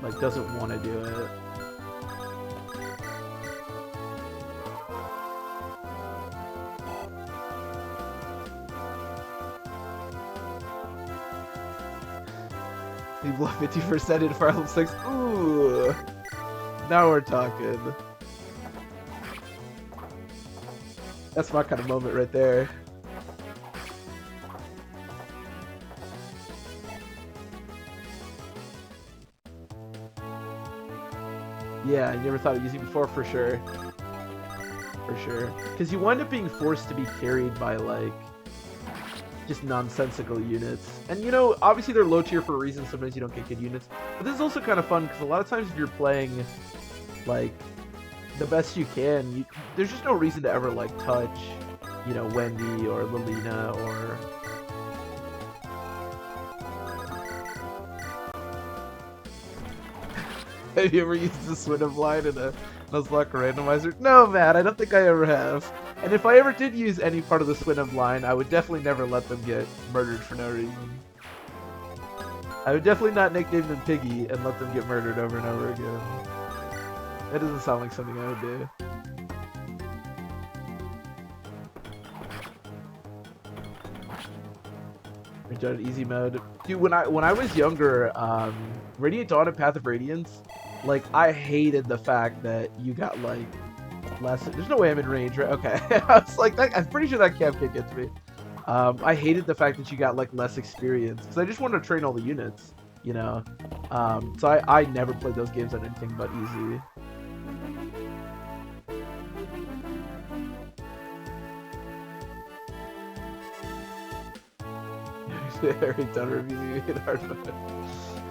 like, doesn't want to do it. We blow 50% in Fire Emblem 6. Ooh. Now we're talking. That's my kind of moment right there. Yeah, I never thought of using it before, for sure. For sure. Because you wind up being forced to be carried by, like, just nonsensical units. And, you know, obviously they're low tier for a reason. Sometimes you don't get good units. But this is also kind of fun, because a lot of times if you're playing, like, the best you can, there's just no reason to ever, like, touch, you know, Wendy or Lilina or... Have you ever used the Swindle line in a Nuzlocke randomizer? No, man, I don't think I ever have. And if I ever did use any part of the Swindle line, I would definitely never let them get murdered for no reason. I would definitely not nickname them Piggy and let them get murdered over and over again. That doesn't sound like something I would do. Rejected easy mode. Dude, when I was younger, Radiant Dawn and Path of Radiance, like, I hated the fact that you got, like, less... There's no way I'm in range, right? Okay. I was like, I'm pretty sure that camp can't get to me. I hated the fact that you got, like, less experience, because I just wanted to train all the units, you know? So I never played those games on anything but easy. Every time reviews you hit hard mode.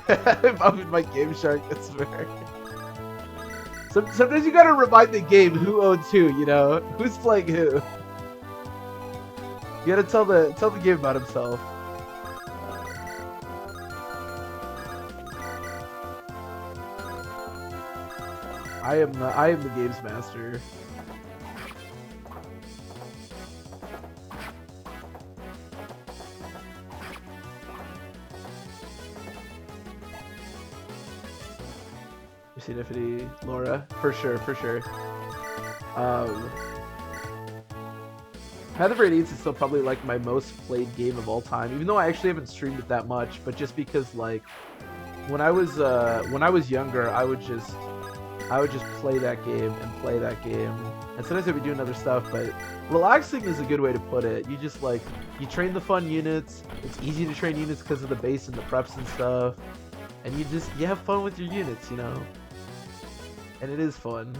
If I'm in my Game Shark, that's fair. Sometimes you gotta remind the game who owns who, you know? Who's playing who? You gotta tell the game about himself. I am the games master. Infinity, Laura, for sure, for sure. Path of Radiance is still probably like my most played game of all time, even though I actually haven't streamed it that much. But just because, like, when I was younger, I would just play that game and play that game, and sometimes I would do other stuff. But relaxing is a good way to put it. You just, like, you train the fun units. It's easy to train units because of the base and the preps and stuff, and you have fun with your units, you know. And it is fun.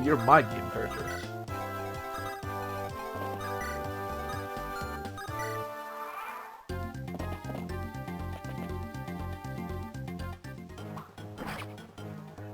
You're my game character.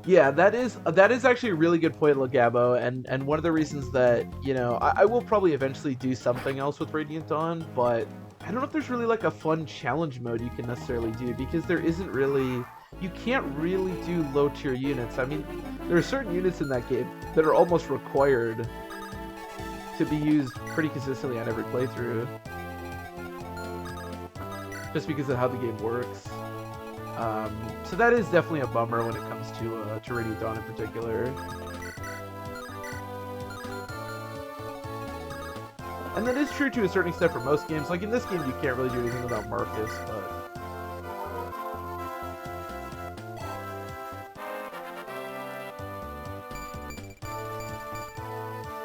Yeah, that is actually a really good point, Lagabo, and one of the reasons that, you know, I will probably eventually do something else with Radiant Dawn, but I don't know if there's really like a fun challenge mode you can necessarily do, because there isn't really, you can't really do low tier units. I mean, there are certain units in that game that are almost required to be used pretty consistently on every playthrough, just because of how the game works. So that is definitely a bummer when it comes to Radiant Dawn in particular. And that is true to a certain extent for most games. Like in this game, you can't really do anything without Marcus, but...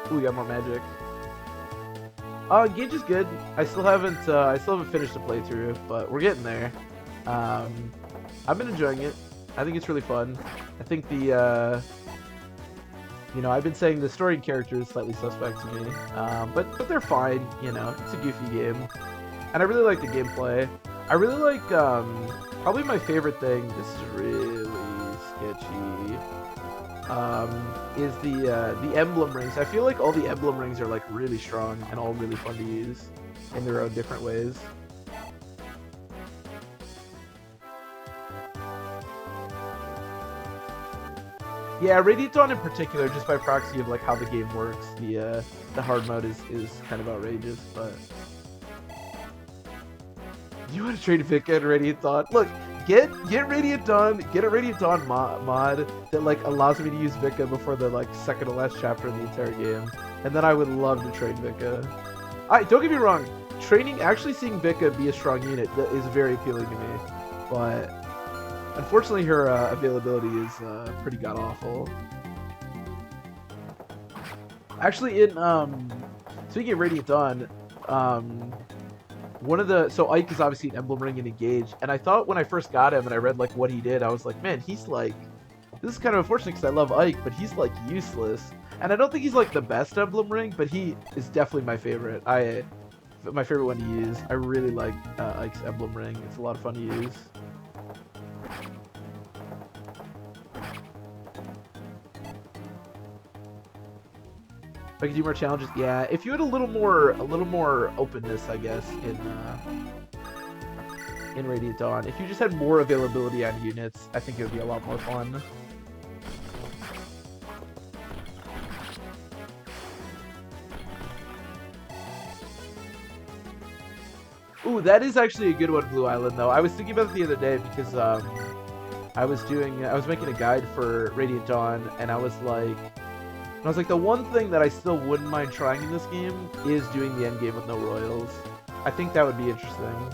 Ooh, we got more magic. Gage is good. I still haven't finished the playthrough, but we're getting there. I've been enjoying it. I think it's really fun. I think the, you know, I've been saying the story and character is slightly suspect to me, but they're fine. You know, it's a goofy game, and I really like the gameplay. I really like, probably my favorite thing. This is really sketchy. Is the emblem rings. I feel like all the emblem rings are like really strong and all really fun to use in their own different ways. Yeah, Radiant Dawn in particular, just by proxy of like how the game works, the hard mode is kind of outrageous. But you want to trade Vika and Radiant Dawn? Look. Get Radiant Dawn, get a Radiant Dawn mod that like allows me to use Vika before the like second to last chapter of the entire game, and then I would love to train Vika. Don't get me wrong, actually seeing Vika be a strong unit is very appealing to me, but unfortunately her availability is pretty god awful. Actually, in speaking of Radiant Dawn, so Ike is obviously an emblem ring and engage, and I thought when I first got him and I read like what he did, I was like, man, he's like, this is kind of unfortunate because I love Ike, but he's like useless. And I don't think he's like the best emblem ring, but he is definitely my favorite. My favorite one to use. I really like Ike's emblem ring. It's a lot of fun to use. If I could do more challenges, yeah. If you had a little more openness, I guess, in Radiant Dawn. If you just had more availability on units, I think it would be a lot more fun. Ooh, that is actually a good one, Blue Island, though. I was thinking about it the other day because I was making a guide for Radiant Dawn, and I was like, the one thing that I still wouldn't mind trying in this game is doing the end game with no royals. I think that would be interesting.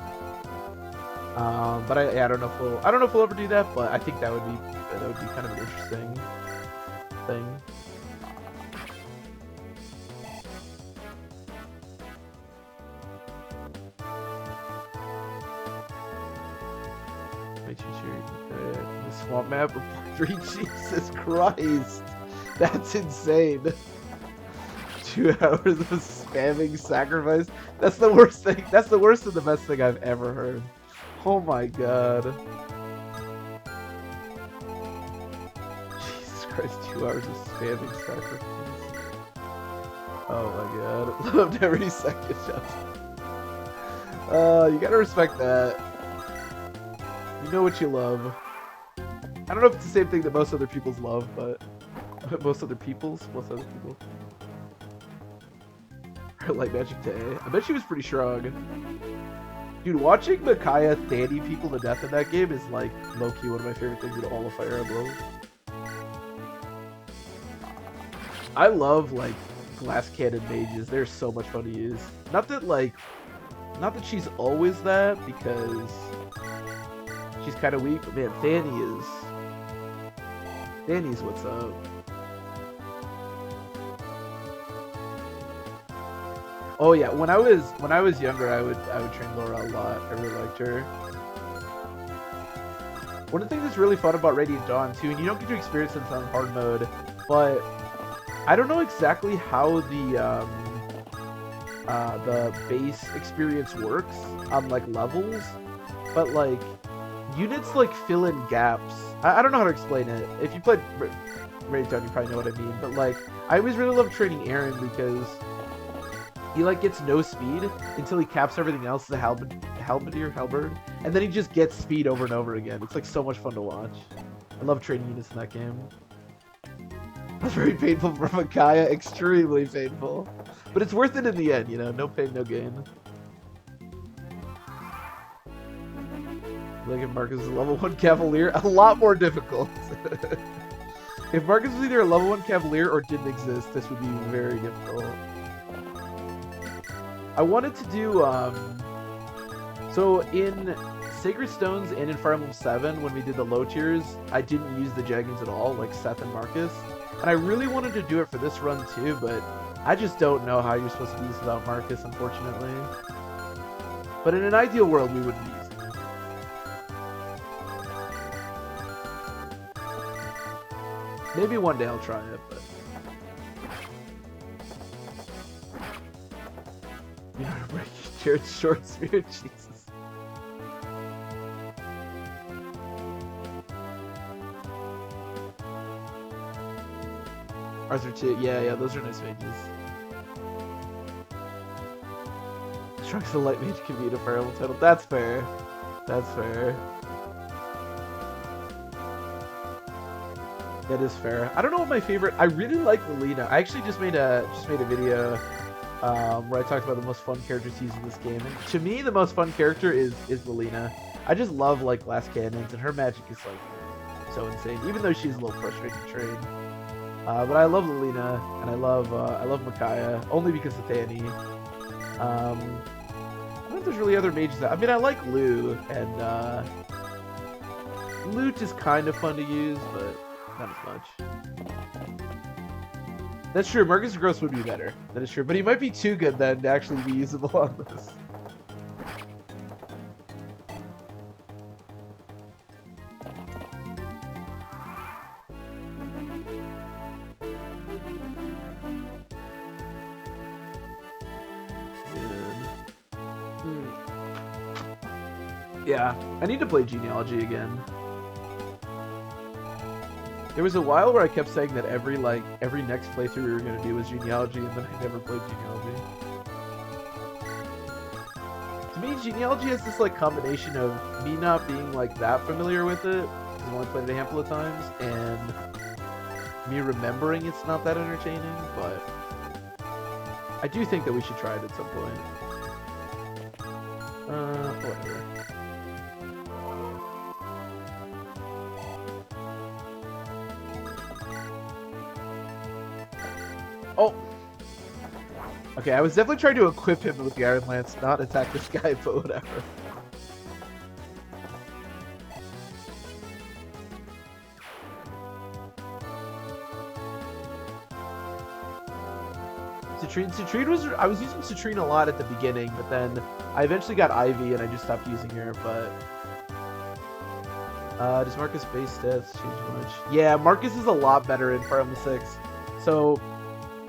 But I don't know if we'll ever do that, but I think that would be kind of an interesting thing. The swamp map of 3. Jesus Christ. That's insane. 2 hours of spamming sacrifice. That's the worst thing. That's the worst and the best thing I've ever heard. Oh my god. Jesus Christ, 2 hours of spamming sacrifice. Oh my god. Loved every second of it. You gotta respect that. You know what you love. I don't know if it's the same thing that most other people's love, but most other people. Her light magic day. I bet she was pretty strong. Dude, watching Micaiah Thani people to death in that game is like low-key one of my favorite things in all of Fire Emblem. I love like glass cannon mages. They're so much fun to use. Not that she's always that, because she's kind of weak, but man, Thani's what's up. Oh yeah, when I was younger, I would train Laura a lot. I really liked her. One of the things that's really fun about Radiant Dawn too, and you don't get to experience this on hard mode, but I don't know exactly how the base experience works on like levels, but like units like fill in gaps. I don't know how to explain it. If you played Radiant Dawn, you probably know what I mean. But like, I always really loved training Aaron because he like gets no speed until he caps everything else as a halberd, and then he just gets speed over and over again. It's like so much fun to watch. I love training units in that game. That's very painful for Micaiah. Extremely painful. But it's worth it in the end, you know? No pain, no gain. Like if Marcus is a level 1 Cavalier, a lot more difficult. If Marcus was either a level 1 Cavalier or didn't exist, this would be very difficult. I wanted to do, so in Sacred Stones and in Fire Emblem 7, when we did the low tiers, I didn't use the Jaggins at all, like Seth and Marcus. And I really wanted to do it for this run too, but I just don't know how you're supposed to do this without Marcus, unfortunately. But in an ideal world, we wouldn't be using it. Maybe one day I'll try it, but... You know how to break Jared's short spear? Jesus. Arthur 2, yeah, those are nice mages. Trunks the Light Mage can beat a Fire Emblem title. That's fair. That's fair. That is fair. I don't know what my favorite. I really like Melina. I actually just made a video where I talked about the most fun characters to use in this game. And to me, the most fun character is Melina. I just love like glass cannons, and her magic is like so insane. Even though she's a little frustrating to train. But I love Melina, and I love Micaiah only because of Thani. I don't know if there's really other mages that. I mean, I like Lou, and Lute is kind of fun to use, but not as much. That's true. Marcus Gross would be better. That is true. But he might be too good then to actually be usable on this. Yeah, I need to play Genealogy again. There was a while where I kept saying that every next playthrough we were going to do was Genealogy, and then I never played Genealogy. To me, Genealogy has this like combination of me not being like that familiar with it, because I've only played it a handful of times, and me remembering it's not that entertaining, but I do think that we should try it at some point. Whatever. Oh! Okay, I was definitely trying to equip him with the Iron Lance, not attack this guy, but whatever. Citrine was... I was using Citrine a lot at the beginning, but then I eventually got Ivy and I just stopped using her, but... does Marcus' base stats change much? Yeah, Marcus is a lot better in Fire Emblem 6. So,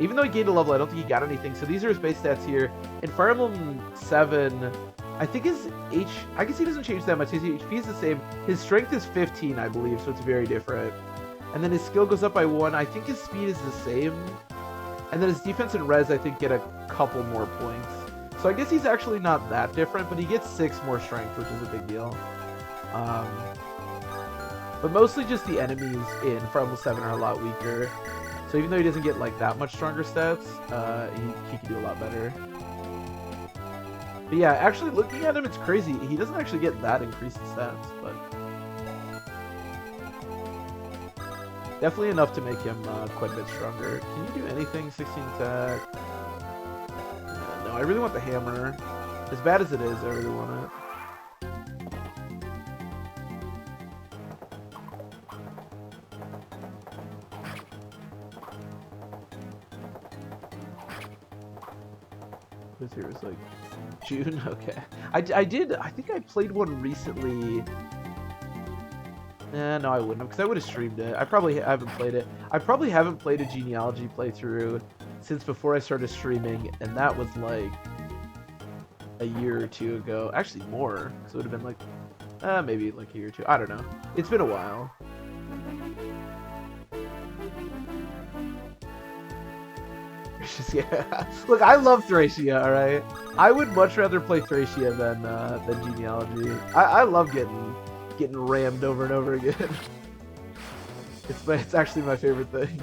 even though he gained a level, I don't think he got anything. So these are his base stats here. In Fire Emblem 7, I think his I guess he doesn't change that much. His HP is the same. His strength is 15, I believe, so it's very different. And then his skill goes up by 1. I think his speed is the same. And then his defense and res, I think, get a couple more points. So I guess he's actually not that different, but he gets 6 more strength, which is a big deal. But mostly just the enemies in Fire Emblem 7 are a lot weaker. So even though he doesn't get like that much stronger stats, he can do a lot better. But yeah, actually looking at him, it's crazy. He doesn't actually get that increased in stats, but definitely enough to make him quite a bit stronger. Can you do anything? 16 attack. No, I really want the hammer. As bad as it is, I really want it. Here was like June. Okay, I think I played one recently. No, I wouldn't have, because I would have streamed it. I probably haven't played it. I probably haven't played a Genealogy playthrough since before I started streaming, and that was like a year or two ago. Actually more, so it would have been like maybe like a year or two. I don't know. It's been a while. Yeah. Look, I love Thracia, alright? I would much rather play Thracia than Genealogy. I love getting rammed over and over again. It's actually my favorite thing.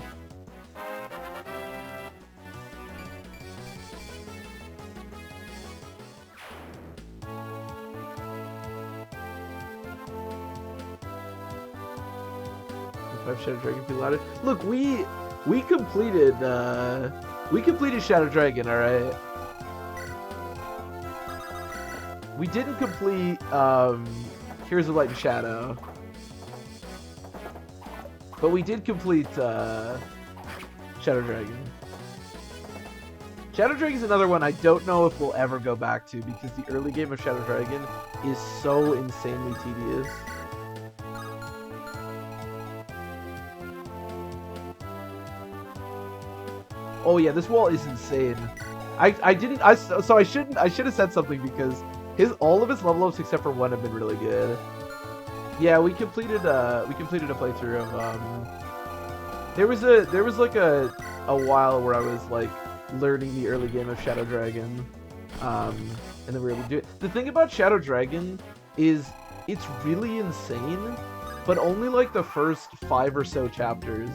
5 Shadow Dragon be louder. Look, we completed Shadow Dragon, all right. We didn't complete Heroes of Light and Shadow, but we did complete Shadow Dragon. Shadow Dragon is another one I don't know if we'll ever go back to because the early game of Shadow Dragon is so insanely tedious. Oh yeah, this wall is insane. I should have said something because all of his level ups except for one have been really good. Yeah, we completed a playthrough of there was like a while where I was like learning the early game of Shadow Dragon, and then we were able to do it. The thing about Shadow Dragon is it's really insane, but only like the first 5 or so chapters.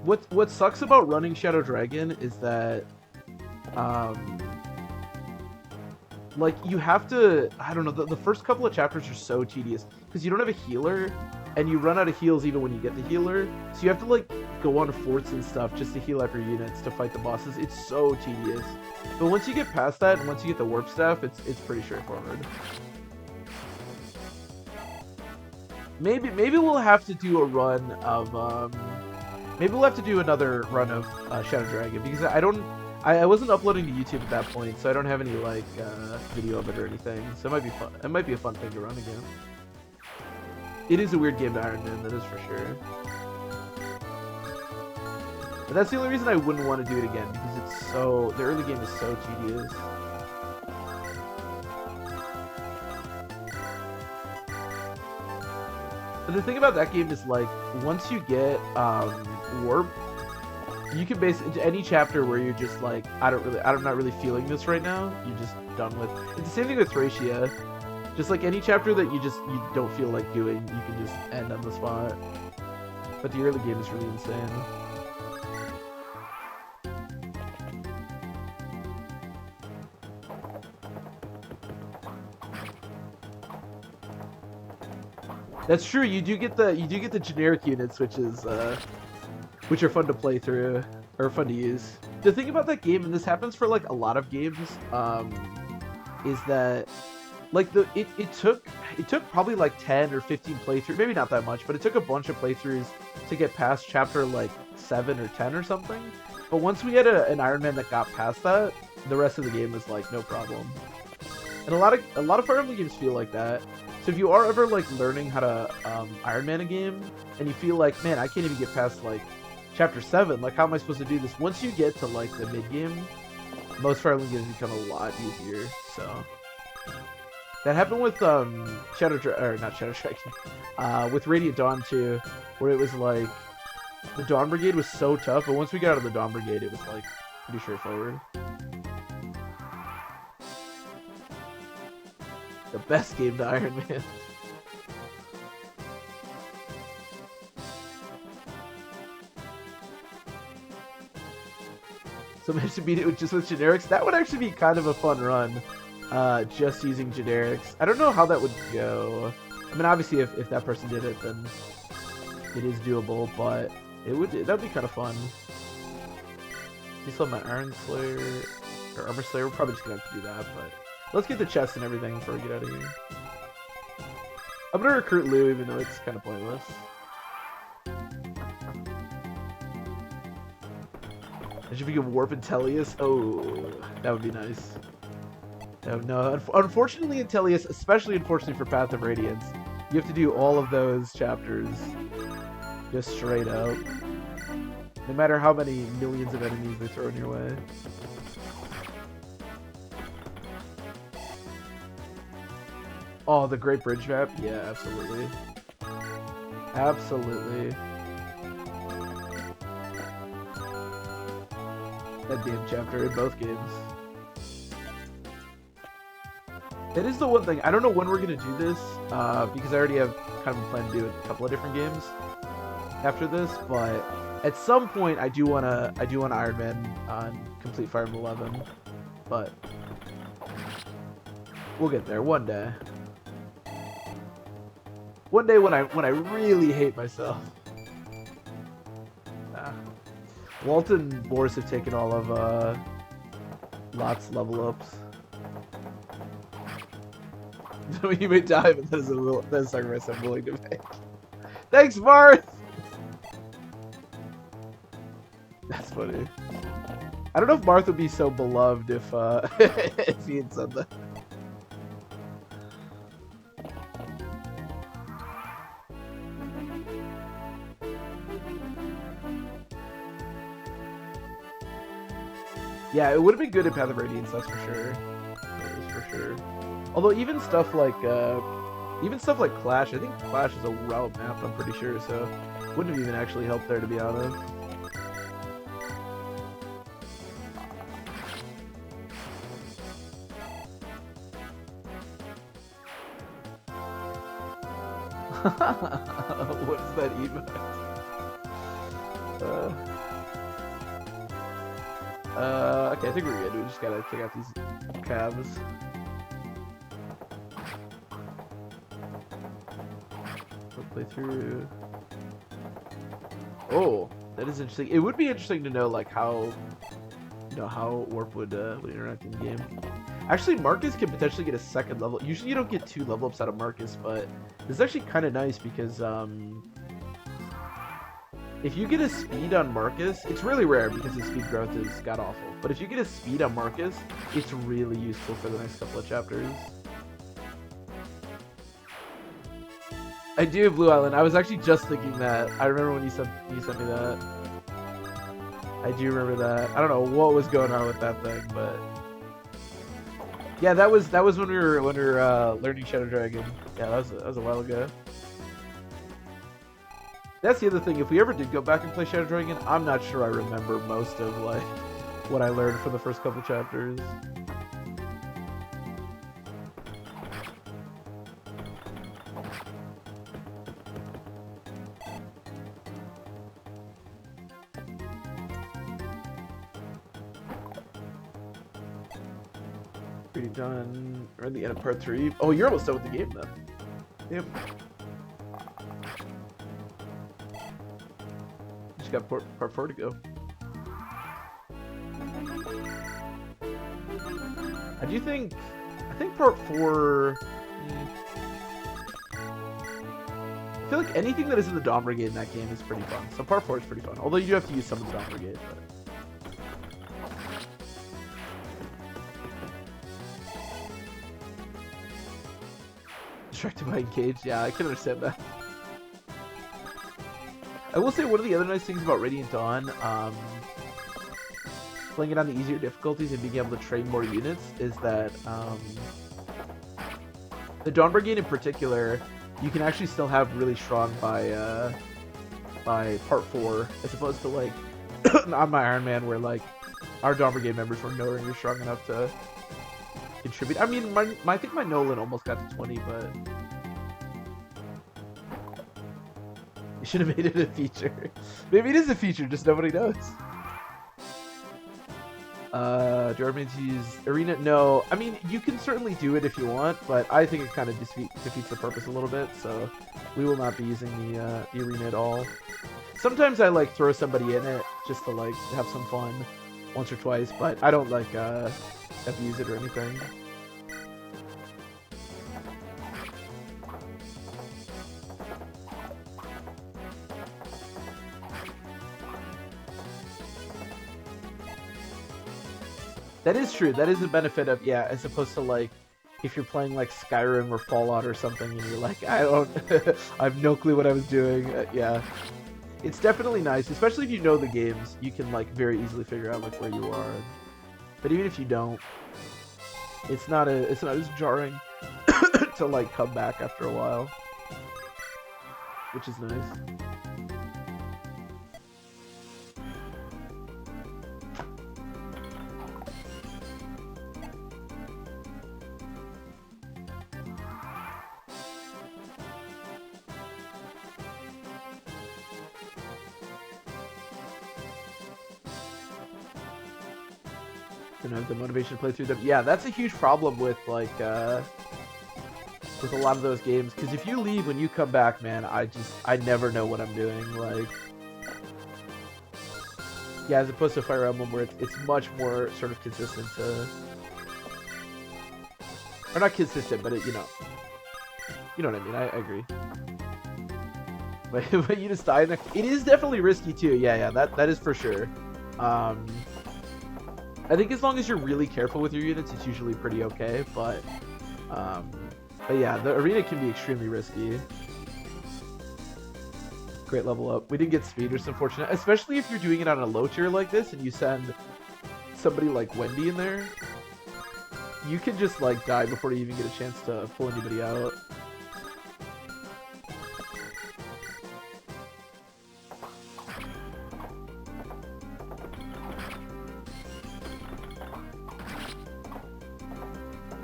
What sucks about running Shadow Dragon is that like you have to, I don't know, the first couple of chapters are so tedious because you don't have a healer and you run out of heals even when you get the healer, so you have to like go on forts and stuff just to heal up your units to fight the bosses. It's so tedious, but once you get past that and once you get the warp staff, it's pretty straightforward. Maybe we'll have to do a run of maybe we'll have to do another run of Shadow Dragon because I wasn't uploading to YouTube at that point, so I don't have any like video of it or anything. So it might be fun. It might be a fun thing to run again. It is a weird game to Iron Man, that is for sure. But that's the only reason I wouldn't want to do it again because the early game is so tedious. But the thing about that game is like once you get warp, you can basically any chapter where you're just like I'm not really feeling this right now, you're just done with. It's the same thing with Thracia. Just like any chapter that you don't feel like doing, you can just end on the spot. But the early game is really insane. That's true. You do get the generic units, which are fun to play through or fun to use. The thing about that game, and this happens for like a lot of games, is that like it took probably like 10 or 15 playthroughs, maybe not that much, but it took a bunch of playthroughs to get past chapter like 7 or 10 or something. But once we had an Iron Man that got past that, the rest of the game was like no problem. And a lot of Fire Emblem games feel like that. So if you are ever like learning how to Iron Man a game and you feel like, man, I can't even get past like chapter 7, like how am I supposed to do this? Once you get to like the mid game, most Fire Emblem games become a lot easier. So that happened with not Shadow Dragon, with Radiant Dawn too, where it was like the Dawn Brigade was so tough, but once we got out of the Dawn Brigade, it was like pretty straightforward. The best game to Iron Man. So managed to beat it with generics. That would actually be kind of a fun run. Just using generics. I don't know how that would go. I mean, obviously, if that person did it, then it is doable. But that'd be kind of fun. You still have my Iron Slayer or Armor Slayer. We're probably just gonna have to do that, but let's get the chest and everything before we get out of here. I'm gonna recruit Lou, even though it's kind of pointless. Imagine if we could warp Intellius. Oh, that would be nice. No, unfortunately, Intellius, especially unfortunately for Path of Radiance, you have to do all of those chapters just straight up. No matter how many millions of enemies they throw in your way. Oh, the Great Bridge map? Yeah, absolutely. Absolutely. That damn chapter in both games. That is the one thing. I don't know when we're gonna do this, because I already have kind of a plan to do a couple of different games after this, but at some point I do wanna Iron Man on complete Fire Emblem 11, but we'll get there one day. One day when I really hate myself. Walt and Boris have taken all of Lot's level ups. You may die, but that is a sacrifice I'm willing to make. Thanks, Marth! That's funny. I don't know if Marth would be so beloved if if he had said that. Yeah, it would have been good in Path of Radiance, that's for sure. That is for sure. Although even stuff like Clash, I think Clash is a route map, I'm pretty sure, so wouldn't have even actually helped there, to be honest. What is that emote? Okay, I think we're good. We just gotta take out these calves. We'll play through. Oh, that is interesting. It would be interesting to know like how, how Warp would interact in the game. Actually, Marcus can potentially get a second level. Usually, you don't get 2 level ups out of Marcus, but this is actually kind of nice because if you get a speed on Marcus, it's really rare because his speed growth is god-awful. But if you get a speed on Marcus, it's really useful for the next couple of chapters. I do have Blue Island. I was actually just thinking that. I remember when you sent me that. I do remember that. I don't know what was going on with that thing, but yeah, that was when we were learning Shadow Dragon. Yeah, that was a while ago. That's the other thing. If we ever did go back and play Shadow Dragon, I'm not sure I remember most of like what I learned for the first couple chapters. Pretty done. We're in the end of part 3. Oh, you're almost done with the game then. Yep. Just got part 4 to go. I think part 4. I feel like anything that is in the Dawn Brigade in that game is pretty fun. So part 4 is pretty fun. Although you do have to use some of the Dawn Brigade. But... distracted by Engage. Yeah, I can understand that. I will say one of the other nice things about Radiant Dawn, playing it on the easier difficulties and being able to train more units, is that the Dawn Brigade in particular, you can actually still have really strong by part 4, as opposed to like on my Iron Man, where like our Dawn Brigade members were nowhere near strong enough to contribute. I mean, I think my Nolan almost got to 20, but you should have made it a feature. Maybe it is a feature, just nobody knows. Do Armenians use Arena? No. I mean, you can certainly do it if you want, but I think it kind of defeats the purpose a little bit, so we will not be using the Arena at all. Sometimes I like throw somebody in it just to like have some fun once or twice, but I don't like have to use it or anything. That is true. That is a benefit of, yeah, as opposed to like if you're playing like Skyrim or Fallout or something and you're like, I have no clue what I was doing. Yeah. It's definitely nice, especially if you know the games. You can like very easily figure out like where you are. But even if you don't, it's not as jarring to like come back after a while, which is nice. Don't have the motivation to play through them. Yeah, that's a huge problem with like with a lot of those games, because if you leave when you come back, man, I never know what I'm doing. Like, yeah, as opposed to Fire Emblem where it's much more sort of consistent to, or not consistent, but you know what I mean. I agree. But you just die in there. It is definitely risky too. Yeah, that is for sure. I think as long as you're really careful with your units, it's usually pretty okay. But yeah, the arena can be extremely risky. Great level up. We didn't get speed, which is unfortunate, especially if you're doing it on a low tier like this and you send somebody like Wendy in there. You can just like die before you even get a chance to pull anybody out.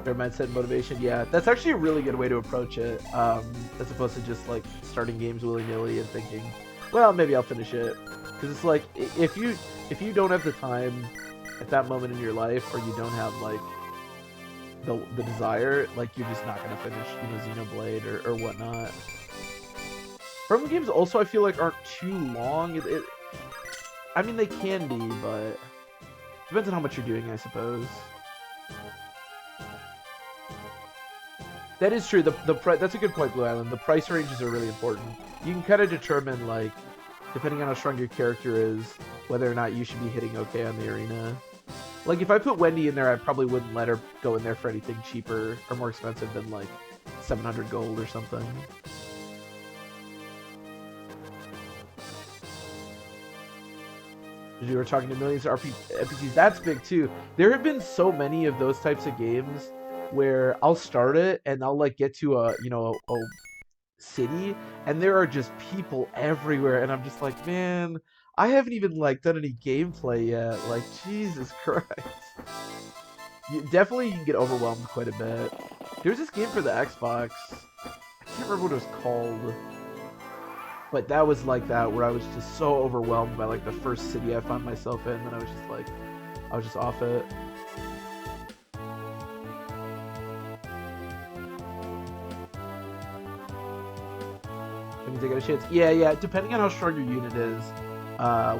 Their mindset and motivation, yeah, that's actually a really good way to approach it, as opposed to just like starting games willy-nilly and thinking, well, maybe I'll finish it, because it's like if you don't have the time at that moment in your life, or you don't have like the desire, like you're just not gonna finish, you know, Xenoblade or whatnot. From games also I feel like aren't too long. I mean they can be, but depends on how much you're doing, I suppose. That is true. That's a good point, Blue Island. The price ranges are really important. You can kind of determine, like, depending on how strong your character is, whether or not you should be hitting okay on the arena. Like, if I put Wendy in there, I probably wouldn't let her go in there for anything cheaper or more expensive than, like, 700 gold or something. You were talking to millions of NPCs. That's big, too. There have been so many of those types of games where I'll start it and I'll like get to a city and there are just people everywhere and I'm just like, man, I haven't even like done any gameplay yet. Like, Jesus Christ. You can get overwhelmed quite a bit. There's this game for the Xbox. I can't remember what it was called. But that was like that, where I was just so overwhelmed by like the first city I found myself in that I was just off it. Means I get a chance. Yeah. Depending on how strong your unit is,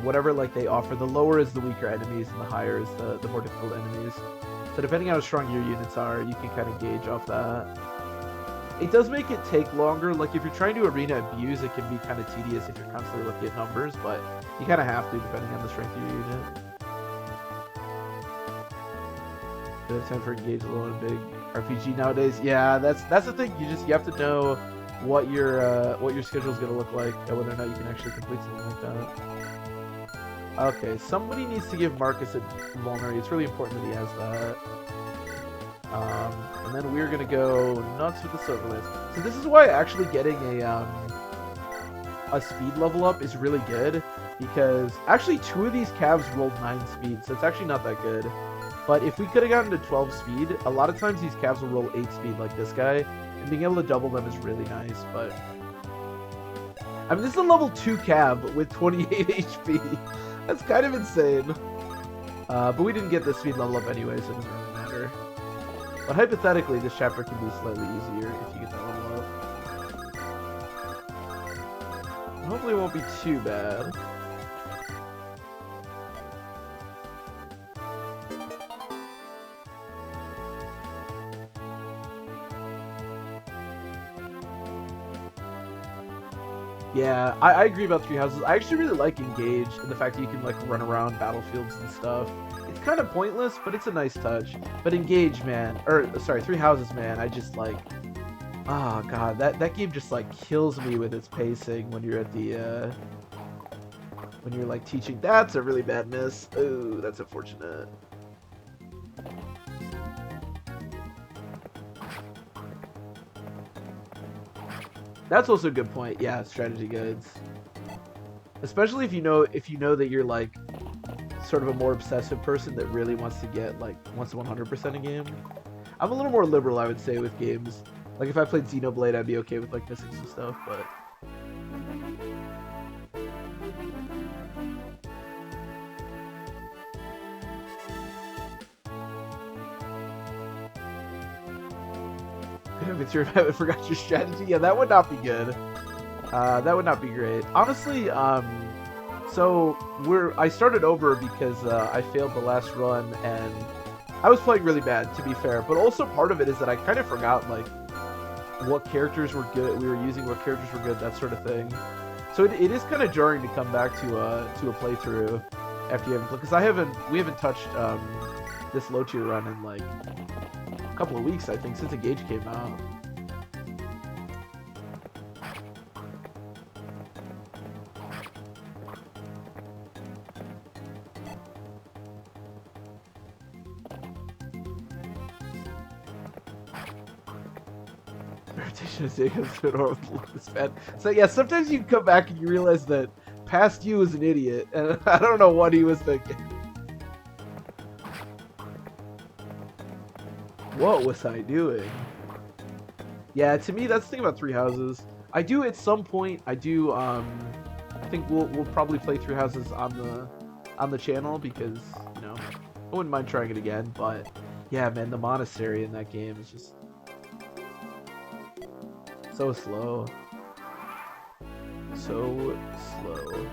whatever like they offer, the lower is the weaker enemies, and the higher is the more difficult enemies. So depending on how strong your units are, you can kind of gauge off that. It does make it take longer. Like if you're trying to arena abuse, it can be kind of tedious if you're constantly looking at numbers, but you kind of have to depending on the strength of your unit. Do have time for engage alone in big RPG nowadays? Yeah, that's the thing. You have to know what your schedule is going to look like and whether or not you can actually complete something like that. Okay, somebody needs to give Marcus a vulnerary. It's really important that he has that. And then we're going to go nuts with the Silverlands. So this is why actually getting a speed level up is really good, because actually 2 of these calves rolled 9 speed, so it's actually not that good. But if we could have gotten to 12 speed, a lot of times these calves will roll 8 speed like this guy, and being able to double them is really nice. But I mean, this is a level 2 cab with 28 HP. That's kind of insane. But we didn't get the speed level up anyway, so it doesn't really matter. But hypothetically, this chapter can be slightly easier if you get that level up. Hopefully it won't be too bad. Yeah, I agree about 3 houses. I actually really like Engage and the fact that you can like run around battlefields and stuff. It's kind of pointless, but it's a nice touch. But Engage, man, or sorry, 3 houses, man, I just like, oh god, that game just like kills me with its pacing when you're at the when you're like teaching. That's a really bad miss. Ooh, that's unfortunate. That's also a good point. Yeah, strategy guides. Especially if you know that you're like sort of a more obsessive person that really wants to get like wants 100% a game. I'm a little more liberal, I would say, with games. Like if I played Xenoblade, I'd be okay with like missing some stuff, but It's your I forgot your strategy. Yeah, that would not be good. That would not be great. Honestly, so I started over because I failed the last run and I was playing really bad, to be fair. But also part of it is that I kind of forgot like what characters were good we were using, what characters were good, that sort of thing. So it is kind of jarring to come back to a playthrough after you haven't, because we haven't touched this low tier run in like a couple of weeks, I think, since Engage came out. Reputation is this bad. So yeah, sometimes you come back and you realize that past you is an idiot, and I don't know what he was thinking. What was I doing? Yeah, to me, that's the thing about Three Houses. I do at some point. I think we'll probably play Three Houses on the channel because, you know, I wouldn't mind trying it again. But yeah, man, the monastery in that game is just so slow. So slow.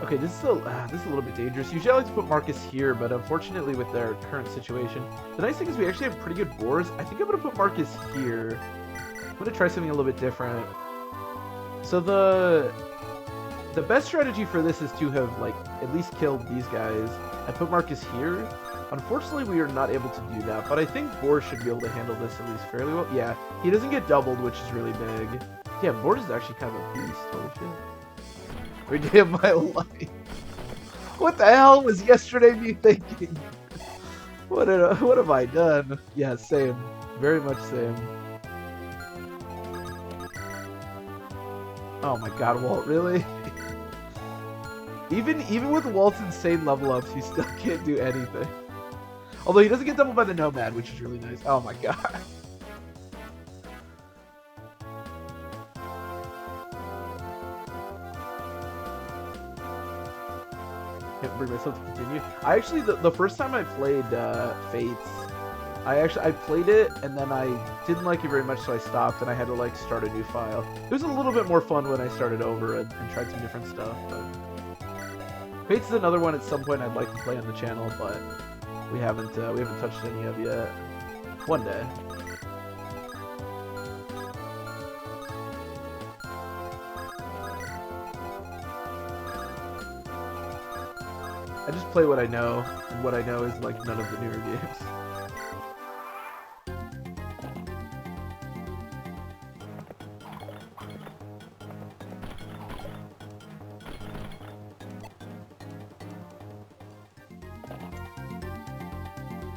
Okay, this is a little bit dangerous. Usually I like to put Marcus here, but unfortunately with their current situation, the nice thing is we actually have pretty good boars. I think I'm gonna put Marcus here. I'm gonna try something a little bit different. So the best strategy for this is to have like at least killed these guys and put Marcus here. Unfortunately, we are not able to do that, but I think Boar should be able to handle this at least fairly well. Yeah, he doesn't get doubled, which is really big. Yeah, Boar is actually kind of a beast. Holy shit. Every day of my life. What the hell was yesterday me thinking? What have I done? Yeah, same. Very much same. Oh my god, Walt, really? Even with Walt's insane level ups, he still can't do anything. Although he doesn't get doubled by the Nomad, which is really nice. Oh my god. Can't bring myself to continue. I actually, the first time I played Fates, I played it and then I didn't like it very much, so I stopped and I had to like start a new file. It was a little bit more fun when I started over and tried some different stuff. But Fates is another one at some point I'd like to play on the channel, but we haven't touched any of yet. One day. I just play what I know, and what I know is like none of the newer games.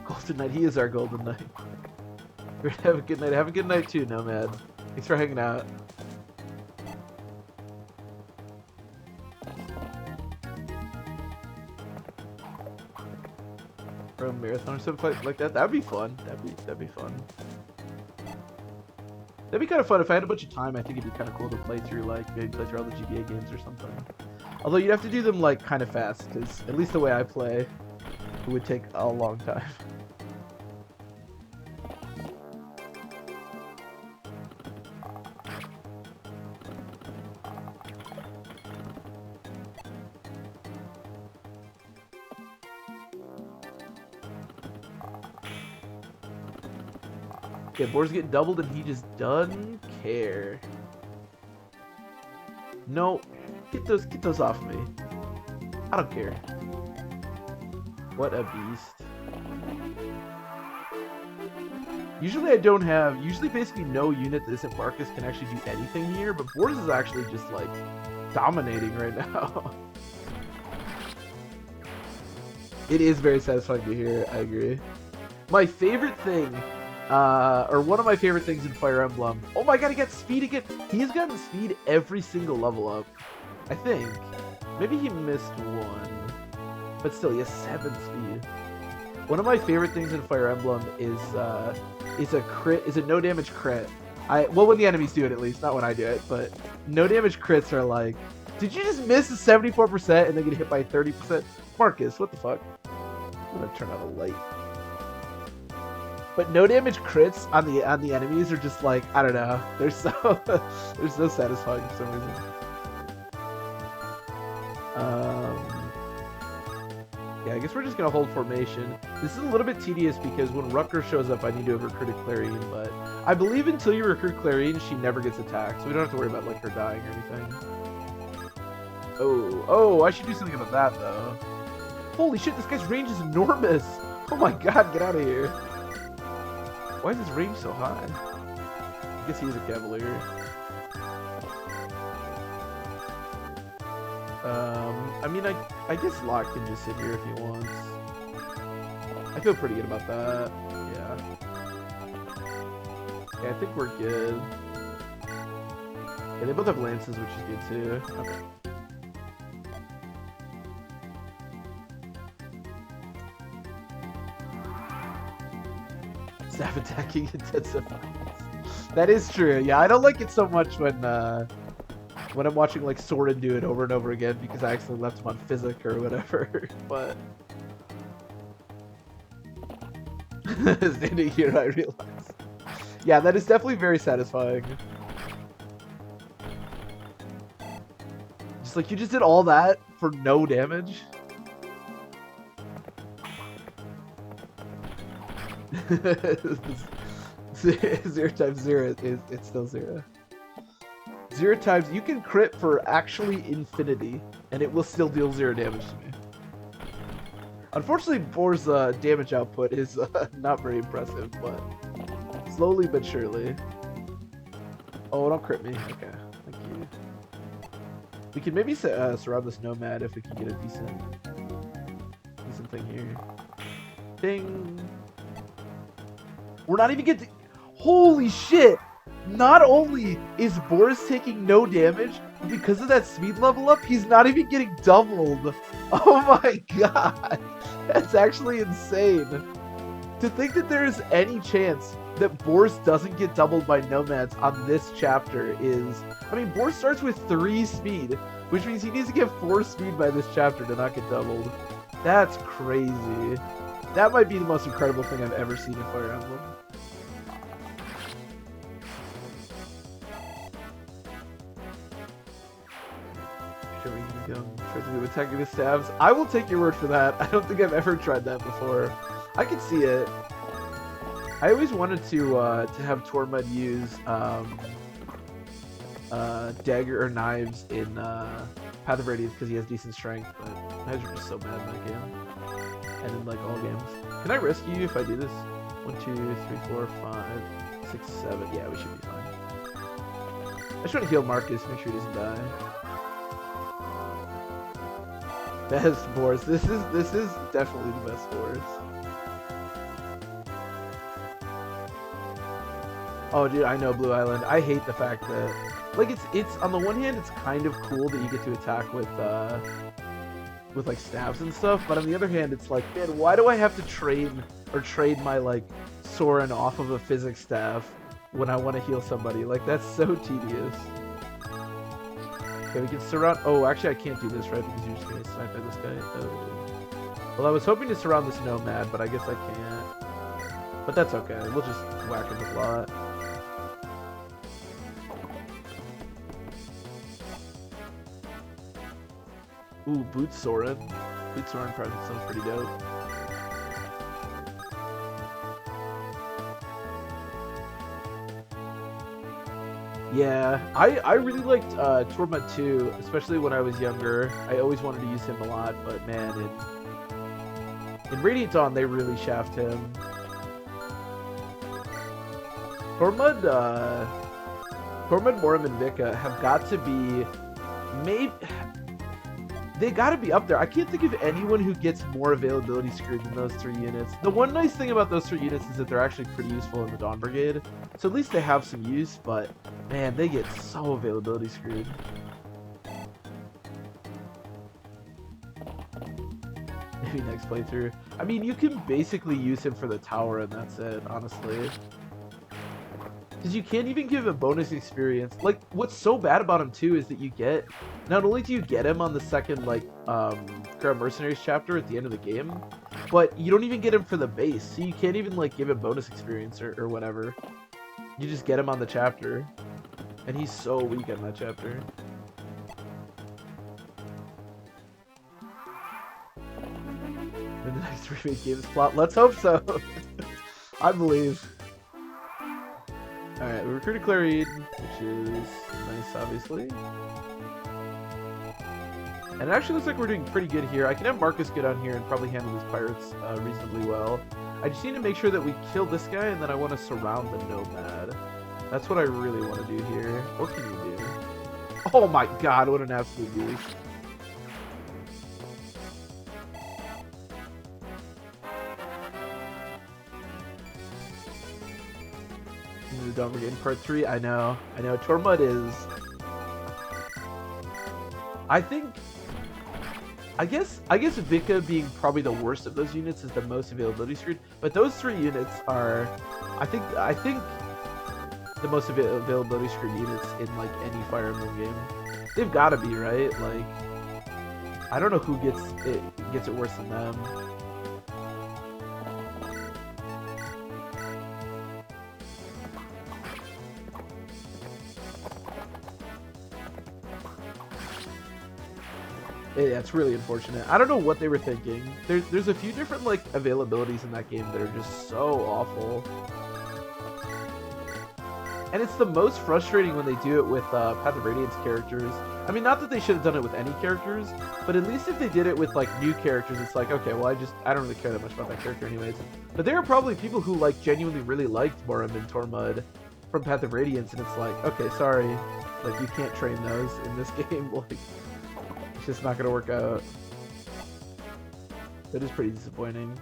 Golden Knight, he is our Golden Knight. Have a good night. Have a good night too, Nomad. Thanks for hanging out. For a marathon or something like that, that'd be fun. That'd be fun. That'd be kind of fun if I had a bunch of time. I think it'd be kind of cool to play through, like maybe play through all the GBA games or something. Although you'd have to do them like kind of fast, because at least the way I play, it would take a long time. Okay, Boar's getting doubled and he just doesn't care. No, get those off me. I don't care. What a beast. Usually basically no unit that isn't Marcus can actually do anything here, but Boars is actually just like dominating right now. It is very satisfying to hear, I agree. My favorite thing, or one of my favorite things in Fire Emblem. Oh my god, he got speed again. He has gotten speed every single level up, I think. Maybe he missed one, but still, he has 7 speed. One of my favorite things in Fire Emblem is a no damage crit. Well, when the enemies do it, at least, not when I do it. But no damage crits are like, did you just miss a 74% and then get hit by 30%? Marcus, what the fuck? I'm gonna turn on a light. But no damage crits on the enemies are just like, I don't know. They're so they're so satisfying for some reason. Yeah, I guess we're just gonna hold formation. This is a little bit tedious because when Rucker shows up, I need to have recruited Clarine, but I believe until you recruit Clarine, she never gets attacked, so we don't have to worry about like her dying or anything. Oh, I should do something about that though. Holy shit, this guy's range is enormous. Oh my god, get out of here. Why is his range so high? I guess he's a Cavalier. I mean, I guess Locke can just sit here if he wants. I feel pretty good about that. Yeah. Yeah, I think we're good. Yeah, they both have lances, which is good too. Okay. Staff attacking intensifies. That is true. Yeah, I don't like it so much when I'm watching like Soren do it over and over again because I actually left him on physic or whatever. But standing here, I realize. Yeah, that is definitely very satisfying. Just like you just did all that for no damage. Zero times zero is it's still zero. 0 times you can crit for actually infinity, and it will still deal 0 damage to me. Unfortunately, Boar's damage output is not very impressive, but slowly but surely. Oh, don't crit me. Okay, thank you. We can maybe surround this nomad if we can get a decent thing here. Ding. We're not even getting. Holy shit! Not only is Boris taking no damage, but because of that speed level up, he's not even getting doubled. Oh my god! That's actually insane. To think that there is any chance that Boris doesn't get doubled by nomads on this chapter is... I mean, Boris starts with 3 speed, which means he needs to get 4 speed by this chapter to not get doubled. That's crazy. That might be the most incredible thing I've ever seen in Fire Emblem. Attacking the staves. I will take your word for that. I don't think I've ever tried that before. I could see it. I always wanted to have Tormund use dagger or knives in Path of Radiance because he has decent strength, but knives are just so bad in that game. And in like all games. Can I rescue you if I do this? 1, 2, 3, 4, 5, 6, 7. Yeah, we should be fine. I just want to heal Marcus, make sure he doesn't die. Best Boris. This is definitely the best Boris. Oh, dude, I know Blue Island. I hate the fact that, like, it's on the one hand, it's kind of cool that you get to attack with like staves and stuff, but on the other hand, it's like, man, why do I have to trade my like Soren off of a physics staff when I want to heal somebody? Like, that's so tedious. Okay, we can surround... Oh, actually, I can't do this, right? Because you're just going to snipe by this guy. Oh. Well, I was hoping to surround this nomad, but I guess I can't. But that's okay. We'll just whack him with a lot. Ooh, Boot Soren. Boot Soren project sounds pretty dope. Yeah, I really liked Tormund 2, especially when I was younger. I always wanted to use him a lot, but man, in Radiant Dawn, they really shaft him. Tormund, Morim, and Vika have got to be... They gotta be up there. I can't think of anyone who gets more availability screwed than those 3 units. The one nice thing about those 3 units is that they're actually pretty useful in the Dawn Brigade. So at least they have some use, but man, they get so availability screwed. Maybe next playthrough. I mean, you can basically use him for the tower and that's it, honestly. Because you can't even give a bonus experience. Like, what's so bad about him too is that you get... Not only do you get him on the second, like, Crown Mercenaries chapter at the end of the game, but you don't even get him for the base, so you can't even like give him bonus experience or whatever. You just get him on the chapter, and he's so weak on that chapter. In the next remake game's plot, let's hope so. I believe. Alright, we recruited Clarice, which is nice, obviously. And it actually looks like we're doing pretty good here. I can have Marcus get on here and probably handle these pirates reasonably well. I just need to make sure that we kill this guy, and then I want to surround the Nomad. That's what I really want to do here. What can you do? Oh my god, what an absolute beast. The Dawn Brigade in part 3, I know. Tormud is... I guess Vika being probably the worst of those units is the most availability screwed, but those 3 units are, I think the most availability screwed units in like any Fire Emblem game. They've got to be, right? Like, I don't know who gets it worse than them. Yeah, it's really unfortunate. I don't know what they were thinking. There's a few different like availabilities in that game that are just so awful. And it's the most frustrating when they do it with Path of Radiance characters. I mean, not that they should have done it with any characters, but at least if they did it with like new characters, it's like, okay, well I don't really care that much about that character anyways. But there are probably people who like genuinely really liked Morim and Tormud from Path of Radiance, and it's like, okay, sorry, like you can't train those in this game. Like, it's just not gonna work out. That is pretty disappointing.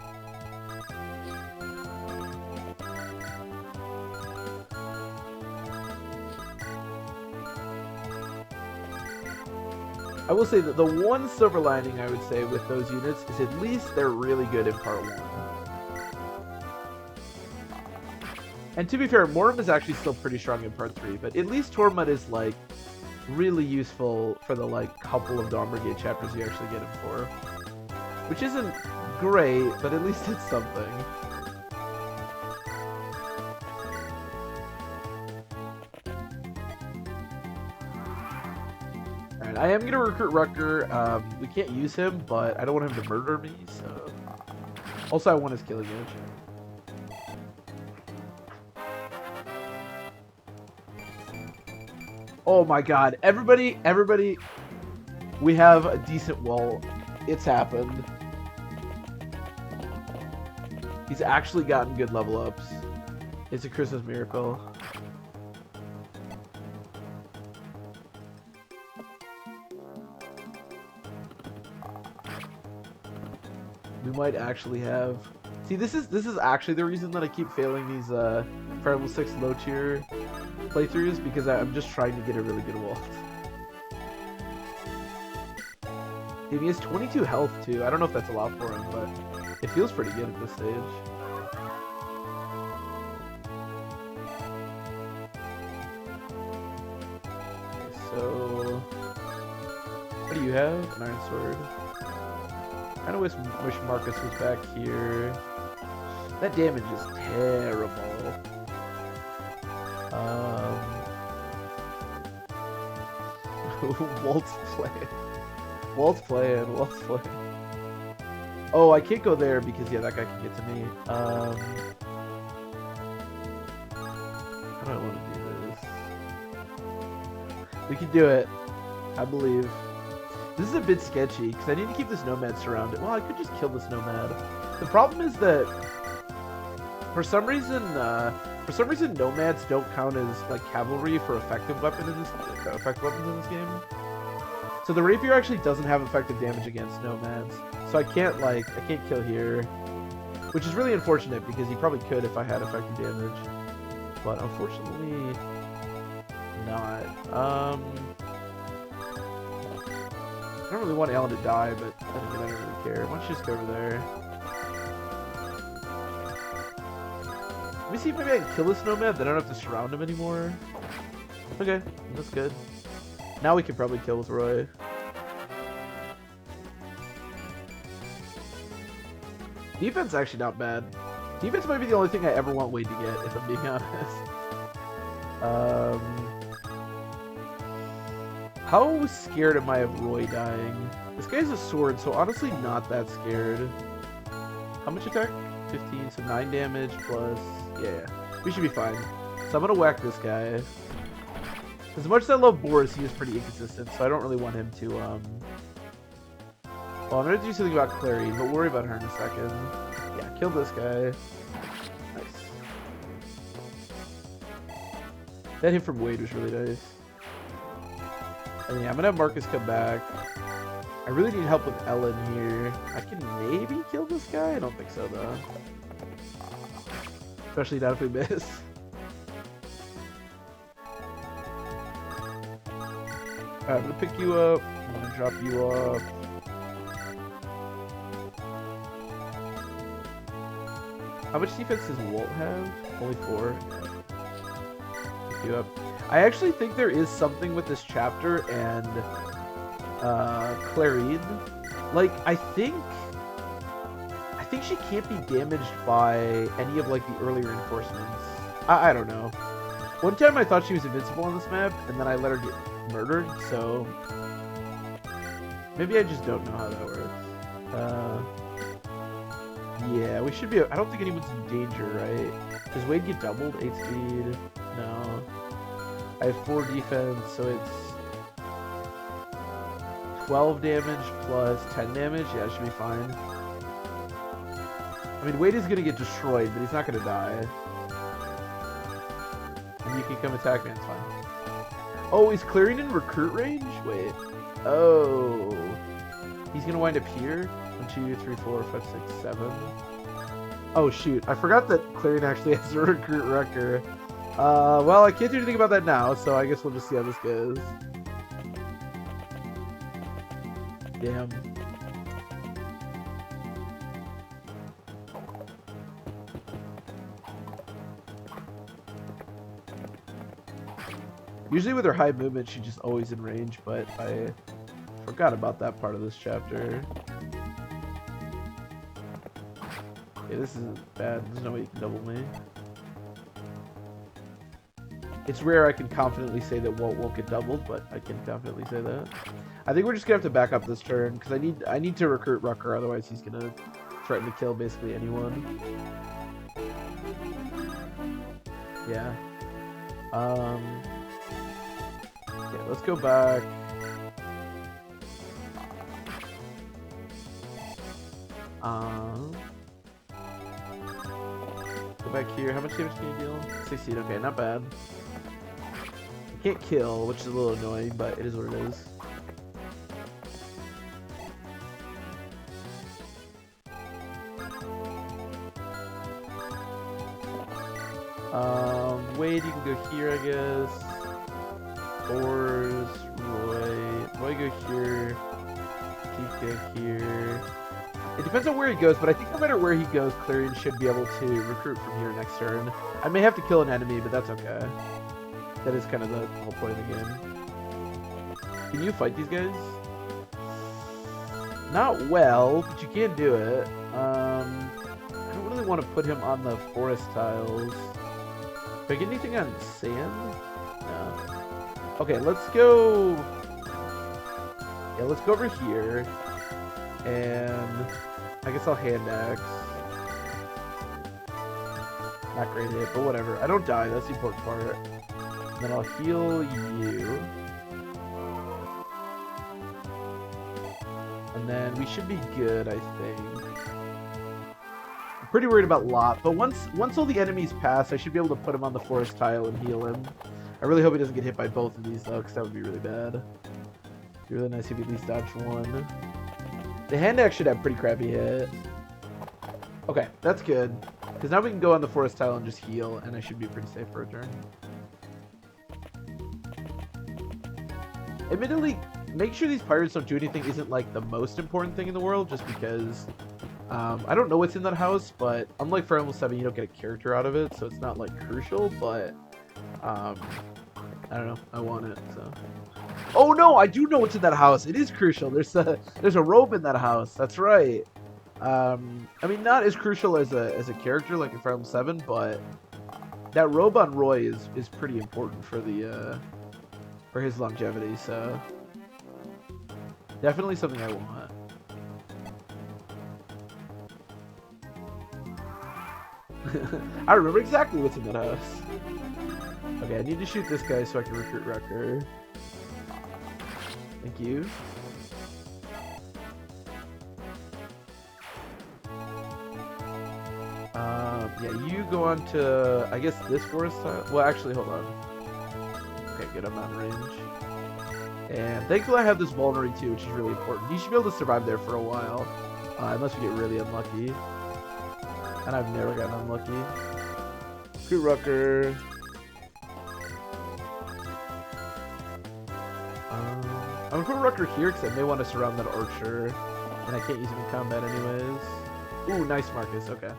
I will say that the one silver lining I would say with those units is at least they're really good in part 1. And to be fair, Morim is actually still pretty strong in part 3, but at least Tormud is like really useful for the like couple of Dawn Brigade chapters you actually get him for. Which isn't great, but at least it's something. Alright, I am going to recruit Rucker. We can't use him, but I don't want him to murder me, so... Also, I want his killing edge. Oh my god, everybody, we have a decent wall. It's happened. He's actually gotten good level ups. It's a Christmas miracle. We might actually have... See, this is actually the reason that I keep failing these Fire Emblem 6 low tier playthroughs, because I'm just trying to get a really good wall. He has 22 health too. I don't know if that's a lot for him, but it feels pretty good at this stage. Okay, so what do you have? An Iron Sword. I kind of wish Marcus was back here. That damage is terrible. Walt's playing. Oh, I can't go there because, yeah, that guy can get to me. How do I want to do this? We can do it. I believe. This is a bit sketchy because I need to keep this Nomad surrounded. Well, I could just kill this Nomad. The problem is that for some reason Nomads don't count as like cavalry for effective weapons in this game. So the Rapier actually doesn't have effective damage against Nomads. So I can't kill here, which is really unfortunate because he probably could if I had effective damage, but unfortunately not. I don't really want Alan to die, but I don't really care. Why don't you just go over there? Let me see if maybe I can kill this Nomad, then I don't have to surround him anymore. Okay, that's good. Now we can probably kill with Roy. Defense actually not bad. Defense might be the only thing I ever want Wade to get, if I'm being honest. How scared am I of Roy dying? This guy's a sword, so honestly not that scared. How much attack? 15, so 9 damage plus... Yeah, we should be fine. So I'm gonna whack this guy. As much as I love Boris, he is pretty inconsistent, so I don't really want him to, Well, I'm gonna do something about Clary, but we'll worry about her in a second. Yeah, kill this guy. Nice. That hit from Wade was really nice. And yeah, I'm gonna have Marcus come back. I really need help with Ellen here. I can maybe kill this guy? I don't think so, though. Especially not if we miss. Alright, I'm gonna pick you up. I'm gonna drop you off. How much defense does Walt have? Only 4. Pick you up. I actually think there is something with this chapter and Clarine. Like, I think she can't be damaged by any of like the early reinforcements. I don't know. One time I thought she was invincible on this map, and then I let her get murdered, so maybe I just don't know how that works. Yeah, we should be. I don't think anyone's in danger, right? Does Wade get doubled? 8 speed? No. I have 4 defense, so it's 12 damage plus 10 damage. Yeah, it should be fine. I mean, Wade is gonna get destroyed, but he's not gonna die. And you can come attack me, it's fine. Oh, is Clarine in recruit range? Wait. Oh. He's gonna wind up here? 1, 2, 3, 4, 5, 6, 7. Oh shoot, I forgot that Clarine actually has a recruit wrecker. Well, I can't do anything about that now, so I guess we'll just see how this goes. Damn. Usually with her high movement, she's just always in range, but I forgot about that part of this chapter. Okay, this isn't bad. There's no way you can double me. It's rare I can confidently say that Walt won't get doubled, but I can confidently say that. I think we're just gonna have to back up this turn because I need to recruit Rucker, otherwise he's gonna threaten to kill basically anyone. Yeah. Yeah, let's go back. Go back here. How much damage can you deal? 16. Okay, not bad. You can't kill, which is a little annoying, but it is what it is. Wade, you can go here, I guess. Ors, Roy go here. Keith go here. It depends on where he goes, but I think no matter where he goes, Clarine should be able to recruit from here next turn. I may have to kill an enemy, but that's okay. That is kind of the whole point of the game. Can you fight these guys? Not well, but you can do it. I don't really want to put him on the forest tiles. Do I get anything on sand? No. Okay, let's go... Yeah, let's go over here. And I guess I'll hand axe. Not great hit, but whatever. I don't die, that's the important part. And then I'll heal you. And then we should be good, I think. I'm pretty worried about Lot, but once all the enemies pass, I should be able to put him on the forest tile and heal him. I really hope he doesn't get hit by both of these, though, because that would be really bad. It'd be really nice if he at least dodged one. The hand axe should have pretty crappy hit. Okay, that's good. Because now we can go on the forest tile and just heal, and I should be pretty safe for a turn. Admittedly, make sure these pirates don't do anything isn't like the most important thing in the world, just because I don't know what's in that house, but unlike Fire Emblem 7, you don't get a character out of it, so it's not like crucial, but I don't know, I want it, so. Oh no, I do know what's in that house. It is crucial. There's a robe in that house. That's right. I mean, not as crucial as a character like in Fire Emblem 7, but that robe on Roy is pretty important for the for his longevity. So definitely something I want. I remember exactly what's in that house. Okay, I need to shoot this guy so I can recruit Rucker. Thank you. Yeah, you go on to, I guess, this forest tile. Well, actually, hold on. Okay, good, I'm not in range. And thankfully I have this Vulnerary too, which is really important. You should be able to survive there for a while, unless we get really unlucky. And I've never gotten unlucky. Recruit Rucker. I'm gonna put Rucker here because I may want to surround that archer, and I can't use him in combat anyways. Ooh, nice Marcus. Okay.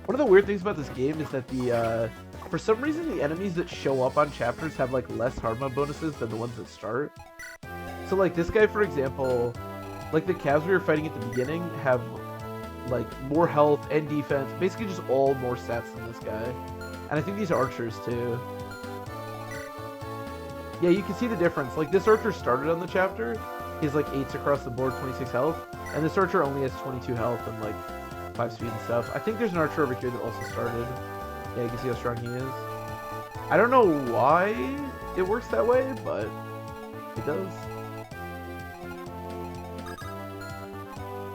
One of the weird things about this game is that the for some reason the enemies that show up on chapters have like less hard mode bonuses than the ones that start. So like this guy, for example, like the calves we were fighting at the beginning have like more health and defense, basically just all more stats than this guy. And I think these archers too. Yeah, you can see the difference. Like this archer started on the chapter, he's like 8s across the board, 26 health, and this archer only has 22 health and like 5 speed and stuff. I think there's an archer over here that also started. Yeah, you can see how strong he is. I don't know why it works that way, but it does.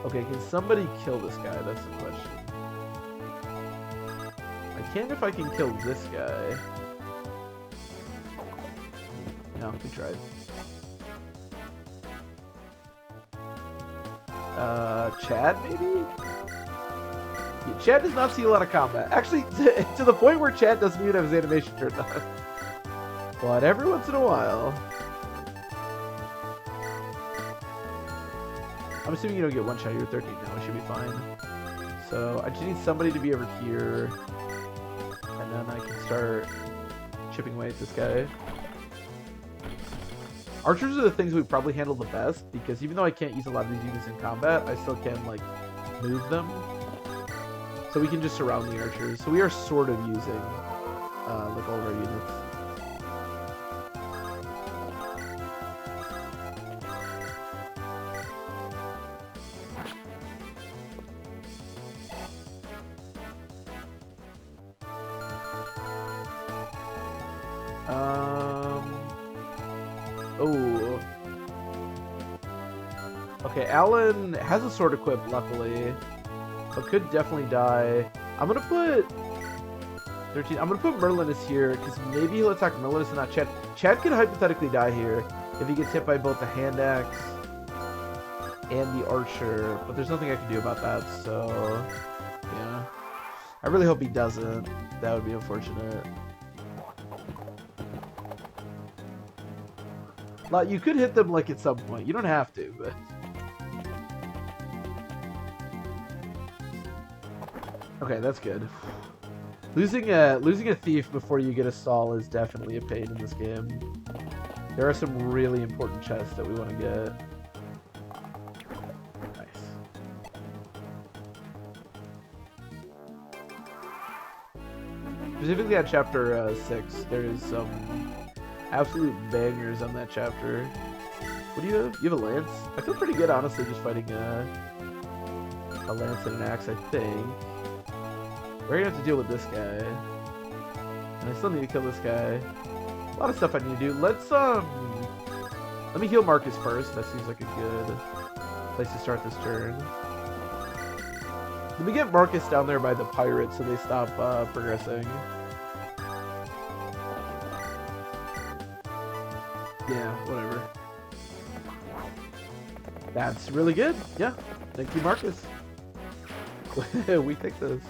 Okay, can somebody kill this guy? That's the question. I can if I can kill this guy. No, we tried. Chad, maybe? Yeah, Chad does not see a lot of combat. Actually, to the point where Chad doesn't even have his animation turned on. But every once in a while. I'm assuming you don't get one shot. You're 13 now. It should be fine. So I just need somebody to be over here. And then I can start chipping away at this guy. Archers are the things we probably handle the best, because even though I can't use a lot of these units in combat, I still can, like, move them. So we can just surround the archers. So we are sort of using, like, all of our units. Oh. Okay, Alan has a sword equipped, luckily, but could definitely die. I'm gonna put 13. I'm gonna put Merlinus here because maybe he'll attack Merlinus and not Chad. Chad could hypothetically die here if he gets hit by both the hand axe and the archer, but there's nothing I can do about that. So yeah, I really hope he doesn't. That would be unfortunate. Like, you could hit them like at some point. You don't have to, but. Okay, that's good. Losing a thief before you get a stall is definitely a pain in this game. There are some really important chests that we want to get. Nice. Specifically on chapter 6, there is some absolute bangers on that chapter. What do you have? You have a lance? I feel pretty good, honestly, just fighting a lance and an axe, I think. We're gonna have to deal with this guy. And I still need to kill this guy. A lot of stuff I need to do. Let me heal Marcus first. That seems like a good place to start this turn. Let me get Marcus down there by the pirates so they stop progressing. Yeah, whatever. That's really good. Yeah. Thank you, Marcus. We take those.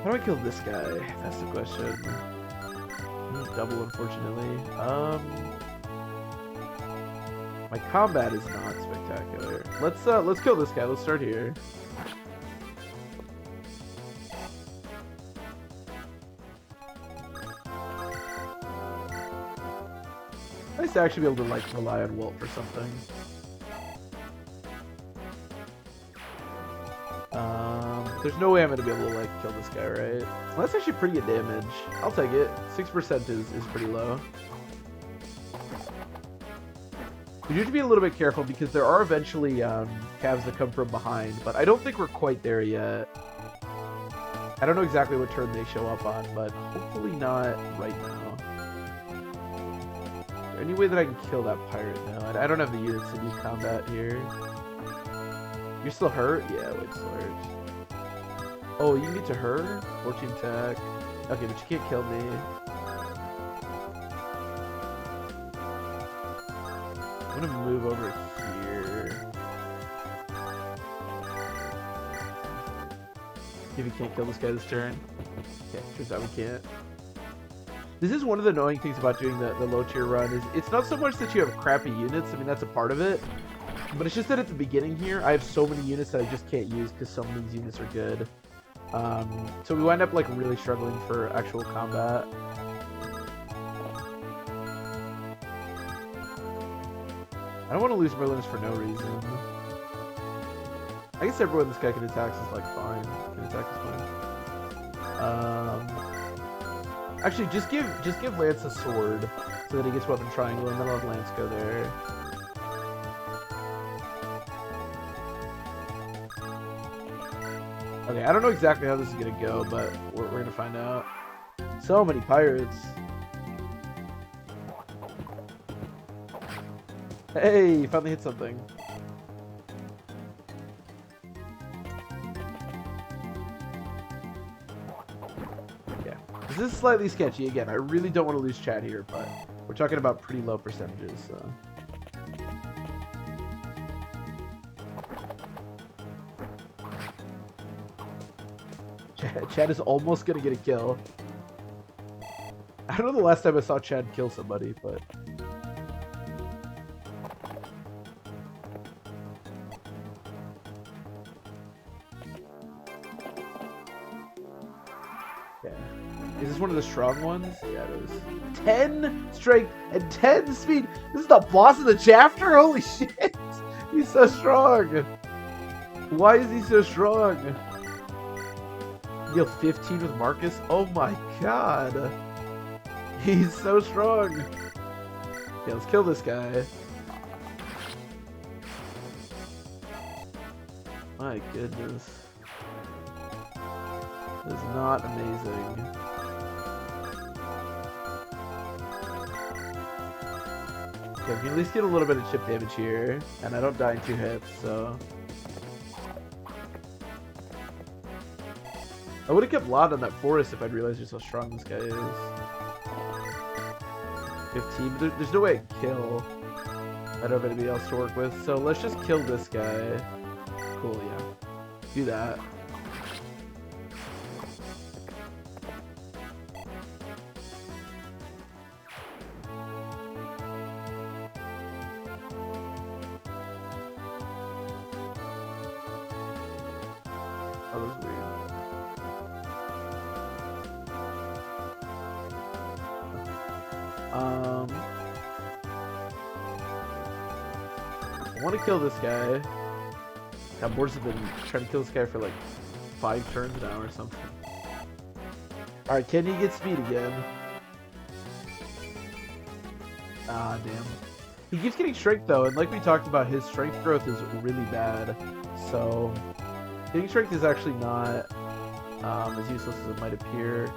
How do I kill this guy? That's the question. Double, unfortunately. My combat is not spectacular. Let's kill this guy. Let's start here. to actually be able to like rely on Walt for something. There's no way I'm gonna be able to like kill this guy, right? Well, that's actually pretty good damage. I'll take it. 6% is pretty low. We need to be a little bit careful because there are eventually calves that come from behind, but I don't think we're quite there yet. I don't know exactly what turn they show up on, but hopefully not right now. Is there any way that I can kill that pirate now? I don't have the units to do combat here. You're still hurt? Yeah, wait, still hurt. Oh, you can get to her? 14 attack. Okay, but you can't kill me. I'm gonna move over here. If you can't kill this guy this turn. Okay, turns out we can't. This is one of the annoying things about doing the low tier run, is it's not so much that you have crappy units, I mean that's a part of it, but it's just that at the beginning here, I have so many units that I just can't use because some of these units are good. So we wind up like really struggling for actual combat. I don't want to lose Merlins for no reason. I guess everyone this guy can attack is like fine. Can attack is fine. Actually, just give Lance a sword so that he gets weapon triangle, and then I'll have Lance go there. Okay, I don't know exactly how this is gonna go, but we're gonna find out. So many pirates. Hey, you finally hit something. Yeah, this is slightly sketchy. Again, I really don't want to lose chat here, but we're talking about pretty low percentages, so. Chad is almost gonna get a kill. I don't know the last time I saw Chad kill somebody, but... Yeah. Is this one of the strong ones? Yeah, it is. 10 strength and 10 speed! This is the boss of the chapter? Holy shit! He's so strong! Why is he so strong? Deal 15 with Marcus? Oh my god! He's so strong! Yeah, let's kill this guy. My goodness. This is not amazing. Okay, we can at least get a little bit of chip damage here, and I don't die in 2 hits, so... I would have kept Lot on that forest if I'd realized just how strong this guy is. 15, but there's no way I can kill. I don't have anybody else to work with, so let's just kill this guy. Cool, yeah. Do that. Oh, that was weird. I want to kill this guy. God, Boards have been trying to kill this guy for like 5 turns now or something. Alright, can he get speed again? Ah, damn. He keeps getting strength though, and like we talked about, his strength growth is really bad. So, getting strength is actually not as useless as it might appear.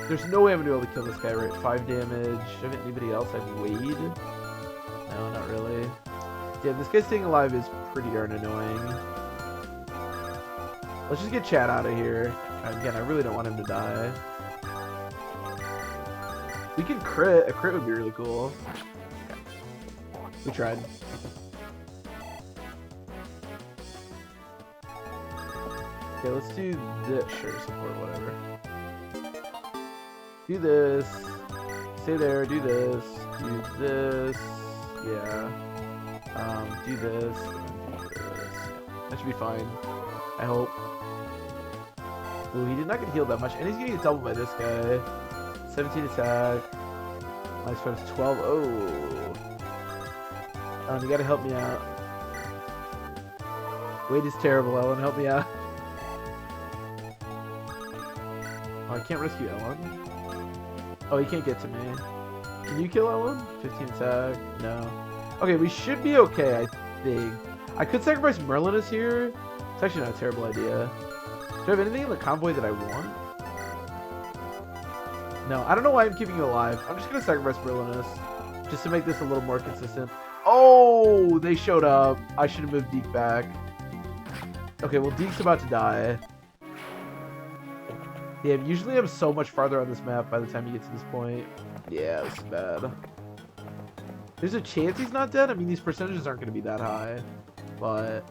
There's no way I'm gonna be able to kill this guy, right? 5 damage. Have anybody else I've weighed? No, not really. Yeah, this guy staying alive is pretty darn annoying. Let's just get Chad out of here. Again, I really don't want him to die. We can crit. A crit would be really cool. We tried. Okay, let's do this. Sure, support, whatever. Do this. Stay there, do this. Do this. Yeah. Do this. And do this. That should be fine. I hope. Ooh, he did not get healed that much. And he's gonna get doubled by this guy. 17 attack. My spread is 12. Oh. You gotta help me out. Wait is terrible, Ellen. Help me out. Oh, I can't rescue Ellen. Oh, he can't get to me. Can you kill Ellen? 15 attack. No. Okay, we should be okay, I think. I could sacrifice Merlinus here. It's actually not a terrible idea. Do I have anything in the convoy that I want? No, I don't know why I'm keeping you alive. I'm just gonna sacrifice Merlinus just to make this a little more consistent. Oh, they showed up. I should have moved Deke back. Okay, well, Deke's about to die. Yeah, usually I'm so much farther on this map by the time you get to this point. Yeah, this is bad. There's a chance he's not dead. I mean, these percentages aren't going to be that high, but...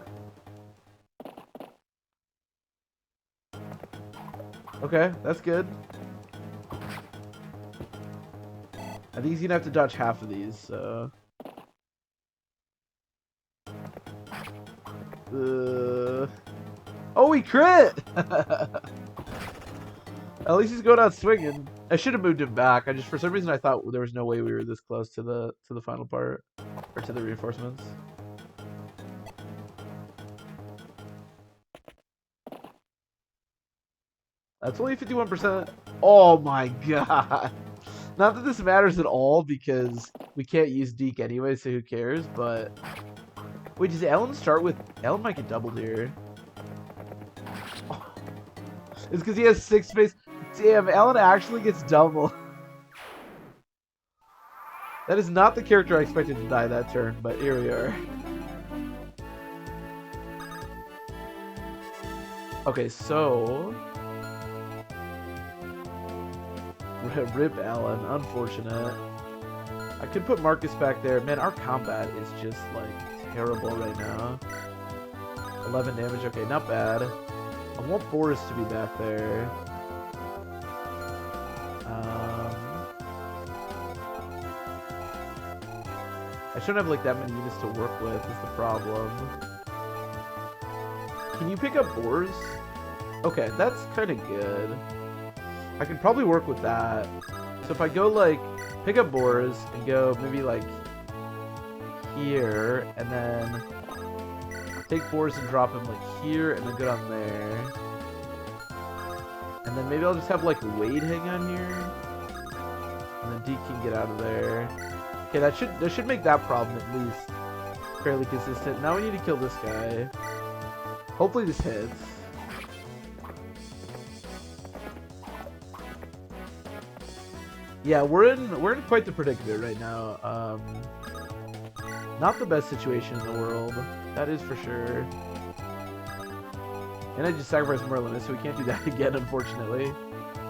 Okay, that's good. I think he's going to have to dodge half of these, so... Oh, he crit! At least he's going out swinging. I should have moved him back. For some reason I thought there was no way we were this close to the final part, or to the reinforcements. That's only 51%. Oh my god! Not that this matters at all because we can't use Deke anyway, so who cares? But wait, does Ellen start with? Ellen might get doubled here. Oh. It's because he has 6 space. Damn, Ellen actually gets double. That is not the character I expected to die that turn, but here we are. Okay, so... Rip Ellen, unfortunate. I could put Marcus back there. Man, our combat is just, like, terrible right now. 11 damage, okay, not bad. I want Boris to be back there. I shouldn't have like that many units to work with is the problem. Can you pick up Boars? Okay, that's kind of good. I can probably work with that. So if I go like pick up Boars and go maybe like here and then take Boars and drop him like here and then go down there. And then maybe I'll just have like Wade hang on here. And then Deke can get out of there. Okay, that should make that problem at least fairly consistent. Now we need to kill this guy. Hopefully this hits. Yeah, we're in quite the predicament right now. Not the best situation in the world. That is for sure. And I just sacrificed Merlinus, so we can't do that again, unfortunately.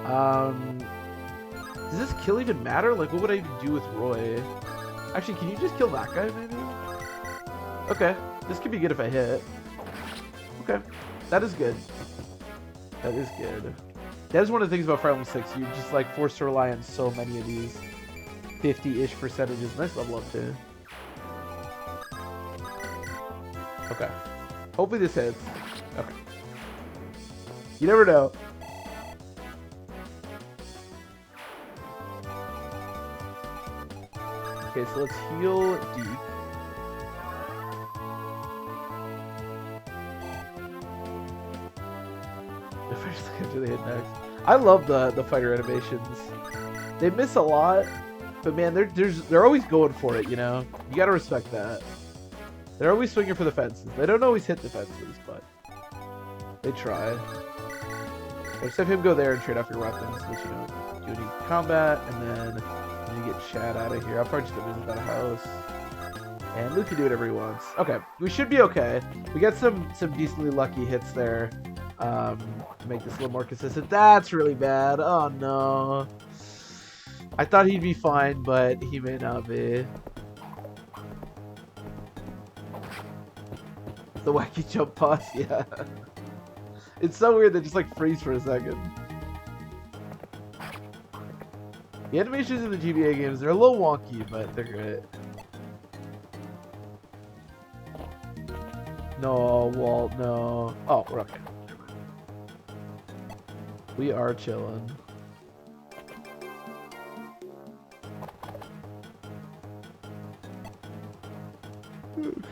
Does this kill even matter? Like, what would I even do with Roy? Actually, can you just kill that guy, maybe? Okay. This could be good if I hit. Okay. That is good. That is good. That is one of the things about Fire Emblem 6. You're just, like, forced to rely on so many of these 50-ish percentages. Nice level up, too. Okay. Hopefully this hits. Okay. You never know. Okay, so let's heal Deke. After they hit next. I love the fighter animations. They miss a lot, but man, they're always going for it, you know? You gotta respect that. They're always swinging for the fences. They don't always hit the fences, but they try. Just have him go there and trade off your weapons so that you don't do any combat, and then you get Chad out of here. I'll probably just go visit that house. And Luke can do whatever he wants. Okay, we should be okay. We got some decently lucky hits there to make this a little more consistent. That's really bad. Oh no. I thought he'd be fine, but he may not be. The wacky jump pause, yeah. It's so weird they just like freeze for a second. The animations in the GBA games, they're a little wonky, but they're great. No, Walt, no. Oh, we're okay. We are chilling.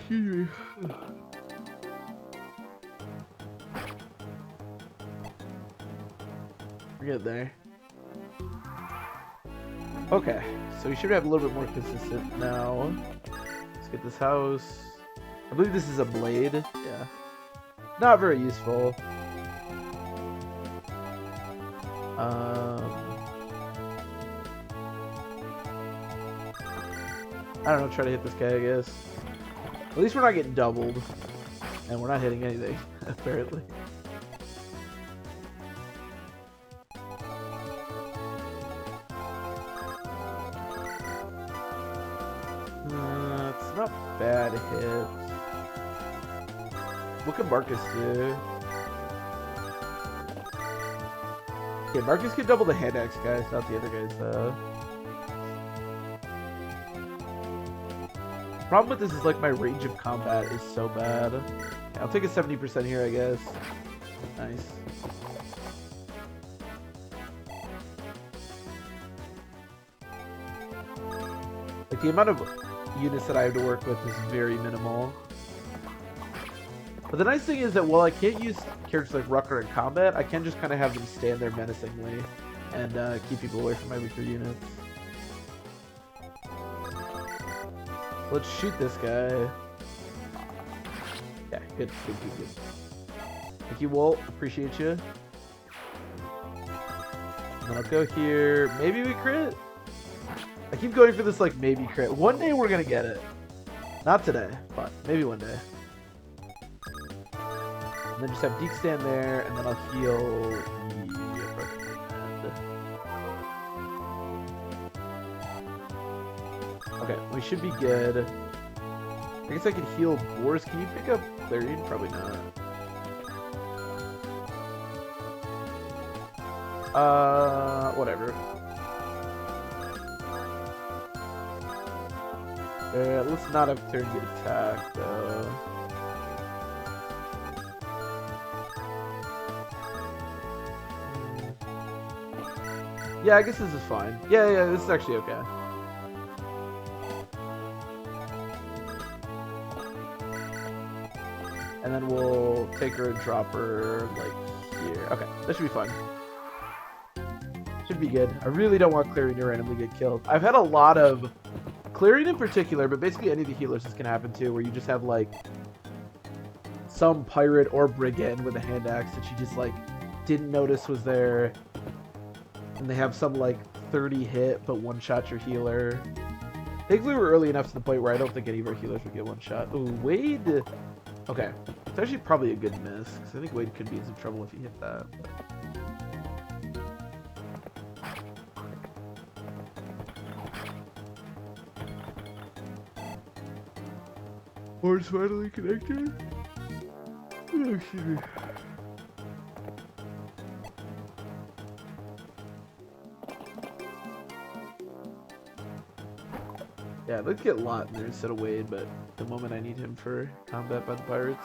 excuse me. We're getting there. Okay, so we should have a little bit more consistent now. Let's get this house. I believe this is a blade. Yeah. Not very useful. I don't know, try to hit this guy, I guess. At least we're not getting doubled. And we're not hitting anything, apparently. It's not bad hit. What can Marcus do? Okay, Marcus can double the hand axe guys, not the other guys though. Problem with this is like my range of combat is so bad. Okay, I'll take a 70% here, I guess. Nice. Like the amount of units that I have to work with is very minimal. But the nice thing is that while I can't use characters like Rucker in combat, I can just kind of have them stand there menacingly and keep people away from my weaker units. Let's shoot this guy. Yeah, good. Thank you, Walt. Appreciate you. And then I'll go here. Maybe we crit? I keep going for this, like, maybe crit. One day we're gonna get it. Not today, but maybe one day. And then just have Deke stand there, and then I'll heal the approach command. Okay, we should be good. I guess I could heal Boris. Can you pick up Clarion? Probably not. Whatever. Let's not have Clarion get attacked, though. Yeah, I guess this is fine. Yeah, this is actually okay. And then we'll take her and drop her, like, here. Okay, that should be fine. Should be good. I really don't want Clarion to randomly get killed. I've had a lot of... Clarion in particular, but basically any of the healers this can happen to, where you just have, like, some pirate or brigand with a hand axe that you just, like, didn't notice was there. And they have some, like, 30 hit, but one-shot your healer. Thankfully, we're early enough to the point where I don't think any of our healers would get one shot. Ooh, Wade... Okay, it's actually probably a good miss, because I think Wade could be in some trouble if he hit that. Board's finally connected. Oh, excuse me. Yeah, let's get Lot in there instead of Wade, but the moment I need him for combat by the pirates.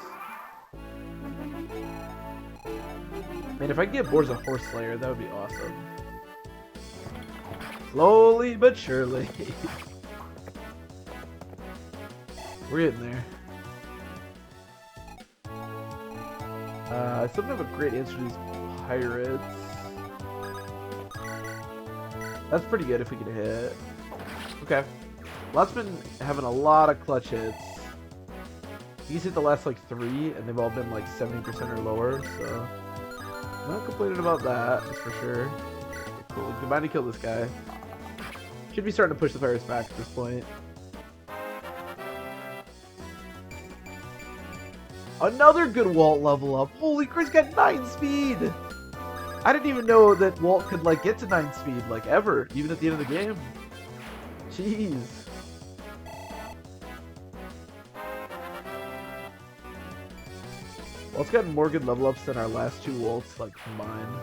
Man, if I could get Boar's a Horse Slayer, that would be awesome. Slowly but surely. We're getting there. I still don't have a great answer to these pirates. That's pretty good if we can hit. Okay. Lot's been having a lot of clutch hits. He's hit the last like 3, and they've all been like 70% or lower, so I'm not complaining about that, that's for sure. Okay, cool, we combine to kill this guy. Should be starting to push the pirates back at this point. Another good Walt level up. Holy crap, he's got 9 speed! I didn't even know that Walt could like get to 9 speed, like ever, even at the end of the game. Jeez. Walt's gotten more good level ups than our last 2 Waltz, like, combined.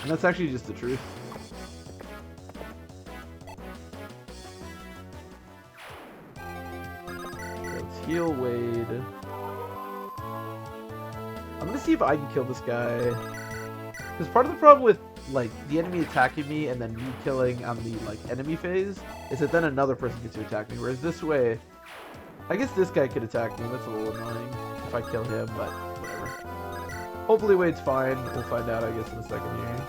And that's actually just the truth. Let's heal Wade. I'm gonna see if I can kill this guy. Because part of the problem with like the enemy attacking me and then me killing on the like enemy phase is that then another person gets to attack me. Whereas this way, I guess this guy could attack me. That's a little annoying if I kill him, but whatever. Hopefully Wade's fine. We'll find out, I guess, in a second here.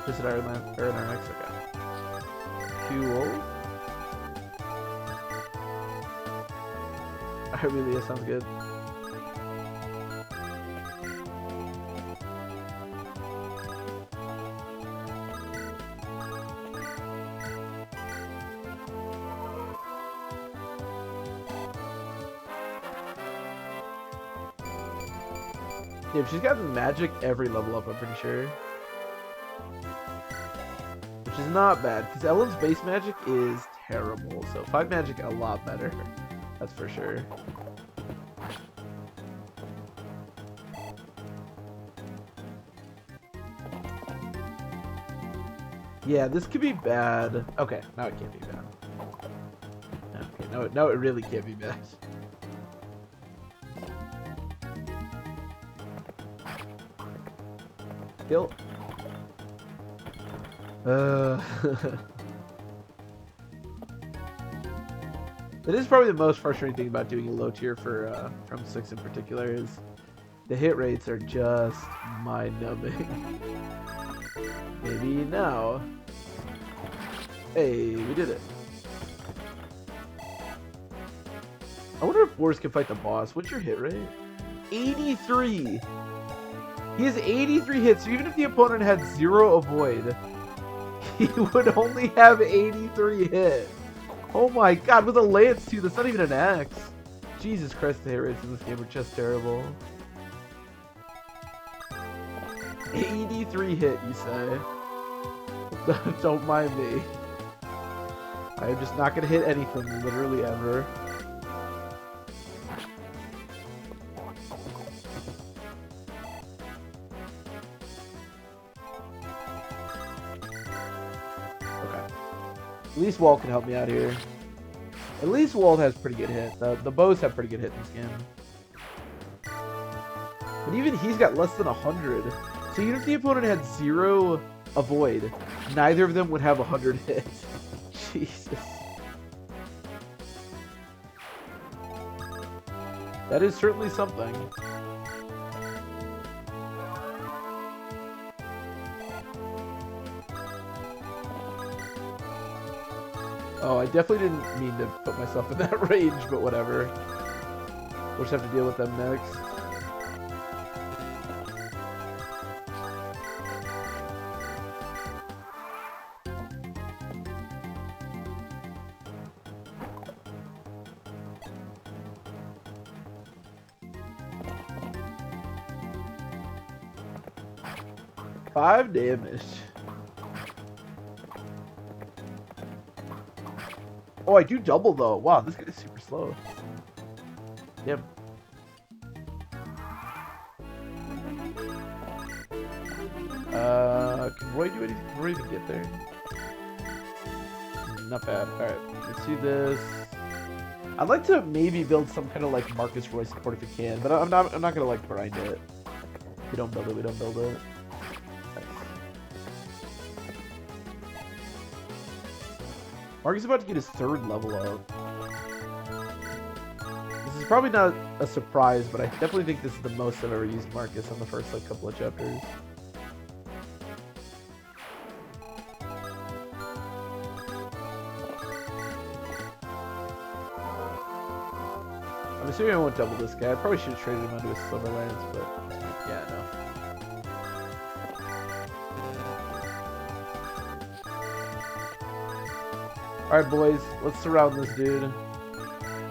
Just at our next, okay. Cool. Alright, really, that sounds good. Yeah, she's got magic every level up, I'm pretty sure. Which is not bad, because Ellen's base magic is terrible. So 5 magic, a lot better. That's for sure. Yeah, this could be bad. Okay, now it can't be bad. Okay, no, it really can't be bad. Kill. It is probably the most frustrating thing about doing a low tier for from 6 in particular is the hit rates are just mind-numbing. Maybe now. Hey, we did it. I wonder if Boris can fight the boss. What's your hit rate? 83! He has 83 hits, so even if the opponent had 0 avoid, he would only have 83 hits. Oh my god, with a lance too, that's not even an axe. Jesus Christ, the hit rates in this game are just terrible. 83 hit, you say? Don't mind me. I am just not gonna hit anything, literally ever. At least Walt can help me out here. At least Walt has pretty good hit. The bows have pretty good hit in this game. But even he's got less than 100. So even if the opponent had 0 avoid, neither of them would have 100 hits. Jesus. That is certainly something. Oh, I definitely didn't mean to put myself in that range, but whatever. We'll just have to deal with them next. Five damage. Oh, I do double though. Wow, this guy is super slow. Yep. Can Roy do anything? Can Roy even get there? Not bad. Alright, let's do this. I'd like to maybe build some kind of like Marcus Roy support if we can, but I'm not gonna like grind it. If we don't build it, we don't build it. Mark is about to get his 3rd level up. This is probably not a surprise, but I definitely think this is the most I've ever used Marcus on the first like couple of chapters. I'm assuming I won't double this guy. I probably should have traded him onto a Silver Lance, but yeah, no. Alright, boys, let's surround this dude.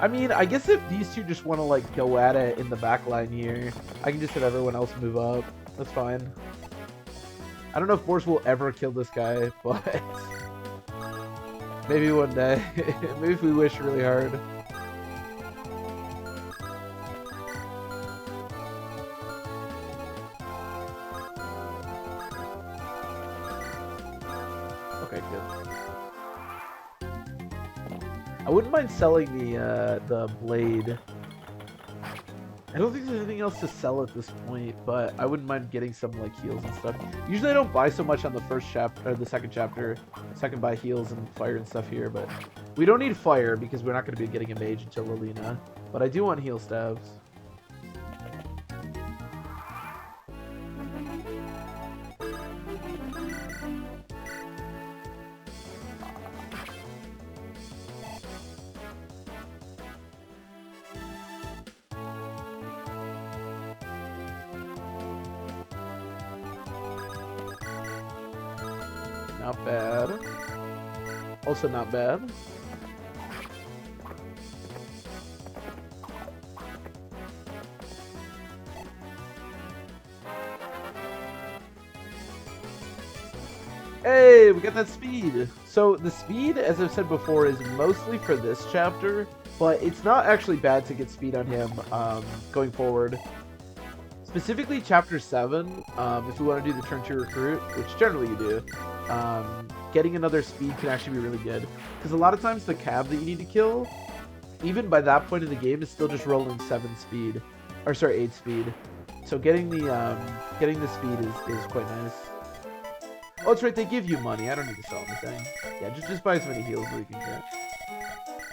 I mean, I guess if these two just want to, like, go at it in the back line here, I can just have everyone else move up. That's fine. I don't know if Boris will ever kill this guy, but maybe one day. Maybe if we wish really hard. Okay, good. I wouldn't mind selling the blade. I don't think there's anything else to sell at this point, but I wouldn't mind getting some like heals and stuff. Usually I don't buy so much on the first chapter or the second chapter, so I can buy heals and fire and stuff here, but we don't need fire because we're not going to be getting a mage until Lilina. But I do want heal stabs. Not bad. Also not bad. Hey, we got that speed. So the speed, as I've said before, is mostly for this chapter, but it's not actually bad to get speed on him going forward. Specifically chapter 7, if we want to do the turn 2 recruit, which generally you do, getting another speed can actually be really good. Because a lot of times the cab that you need to kill, even by that point in the game, is still just rolling 7 speed. Or sorry, 8 speed. So getting the speed is quite nice. Oh, that's right, they give you money. I don't need to sell anything. Yeah, just buy as many heals as you can get.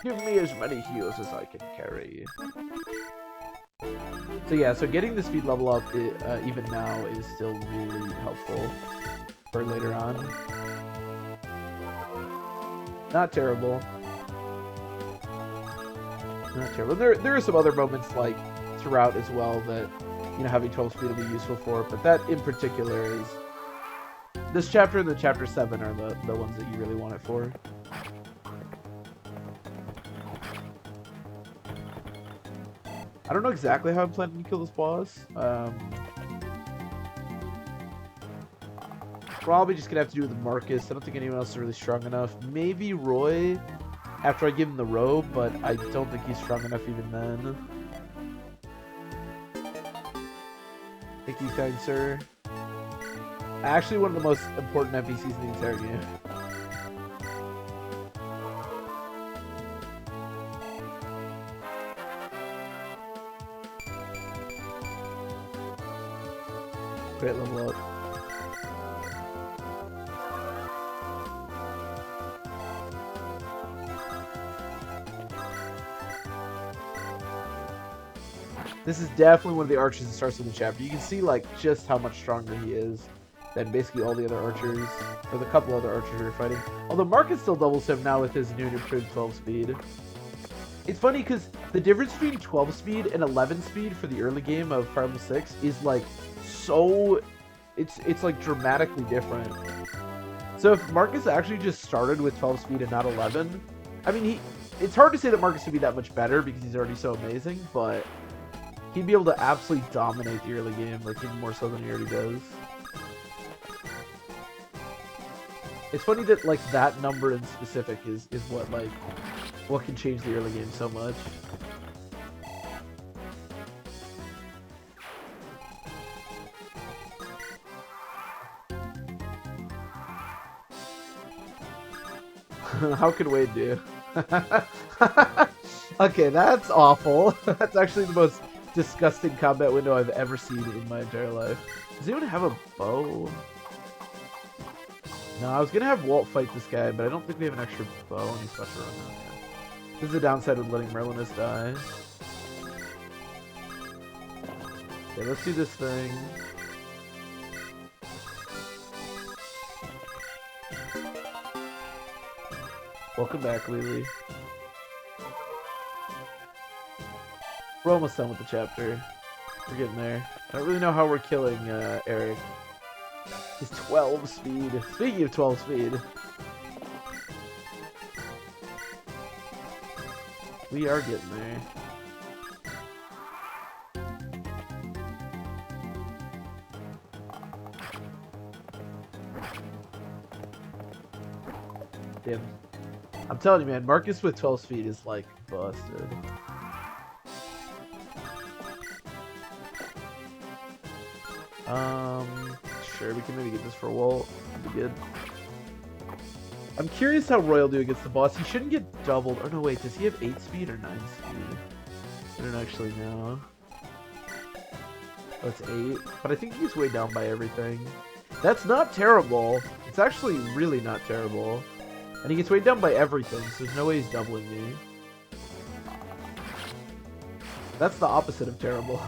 Give me as many heals as I can carry. So yeah, so getting the speed level up even now is still really helpful for later on. Not terrible. Not terrible. There are some other moments like throughout as well that, you know, having 12 speed will be useful for, but that in particular is... This chapter and the chapter 7 are the ones that you really want it for. I don't know exactly how I'm planning to kill this boss. Probably just gonna have to do with Marcus. I don't think anyone else is really strong enough. Maybe Roy after I give him the robe, but I don't think he's strong enough even then. Thank you, kind sir. Actually, one of the most important NPCs in the entire game. Great level up. This is definitely one of the archers that starts in the chapter. You can see like just how much stronger he is than basically all the other archers, or the couple other archers you're fighting. Although Marcus still doubles him now with his new and improved 12 speed. It's funny because the difference between 12 speed and 11 speed for the early game of Fire Emblem 6 is like so... It's like dramatically different. So if Marcus actually just started with 12 speed and not 11, I mean, it's hard to say that Marcus would be that much better because he's already so amazing, but he'd be able to absolutely dominate the early game, like even more so than he already does. It's funny that like that number in specific is what can change the early game so much. How could Wade do? Okay, that's awful. That's actually the most disgusting combat window I've ever seen in my entire life. Does anyone have a bow? No, I was gonna have Walt fight this guy, but I don't think we have an extra bow and he's about to run out. Yeah. This is the downside of letting Merlinus die. Okay, let's do this thing. Welcome back, Lily. We're almost done with the chapter. We're getting there. I don't really know how we're killing Eric. He's 12 speed. Speaking of 12 speed, we are getting there. Damn. I'm telling you, man, Marcus with 12 speed is like busted. Sure, we can maybe get this for Walt. That'd be good. I'm curious how Roy will do against the boss. He shouldn't get doubled. Oh no, wait, does he have 8 speed or 9 speed? I don't actually know. Oh, it's 8. But I think he's way down by everything. That's not terrible. It's actually really not terrible. And he gets weighed down by everything, so there's no way he's doubling me. That's the opposite of terrible.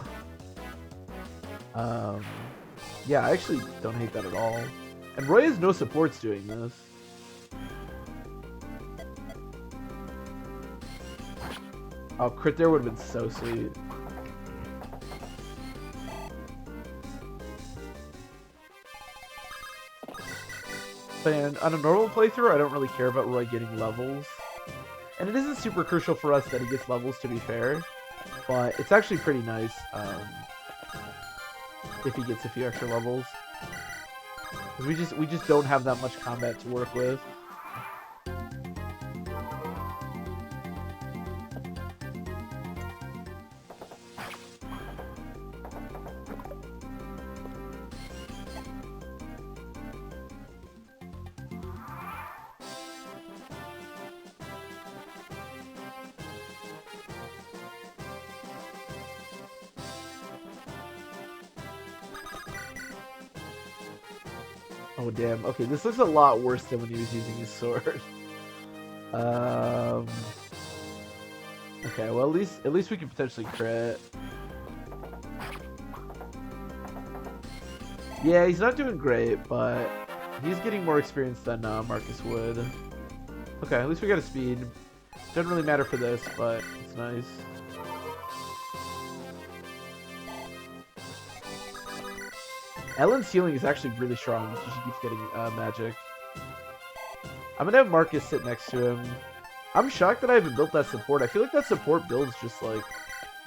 Yeah, I actually don't hate that at all. And Roy has no supports doing this. Oh, crit there would have been so sweet. And on a normal playthrough, I don't really care about Roy getting levels. And it isn't super crucial for us that he gets levels, to be fair. But it's actually pretty nice if he gets a few extra levels. Because we just don't have that much combat to work with. Oh damn, okay, this looks a lot worse than when he was using his sword. Okay, well at least we can potentially crit. Yeah, he's not doing great, but he's getting more experience than Marcus would. Okay, at least we got a speed. Doesn't really matter for this, but it's nice. Ellen's healing is actually really strong. She keeps getting magic. I'm gonna have Marcus sit next to him. I'm shocked that I haven't built that support. I feel like that support builds just like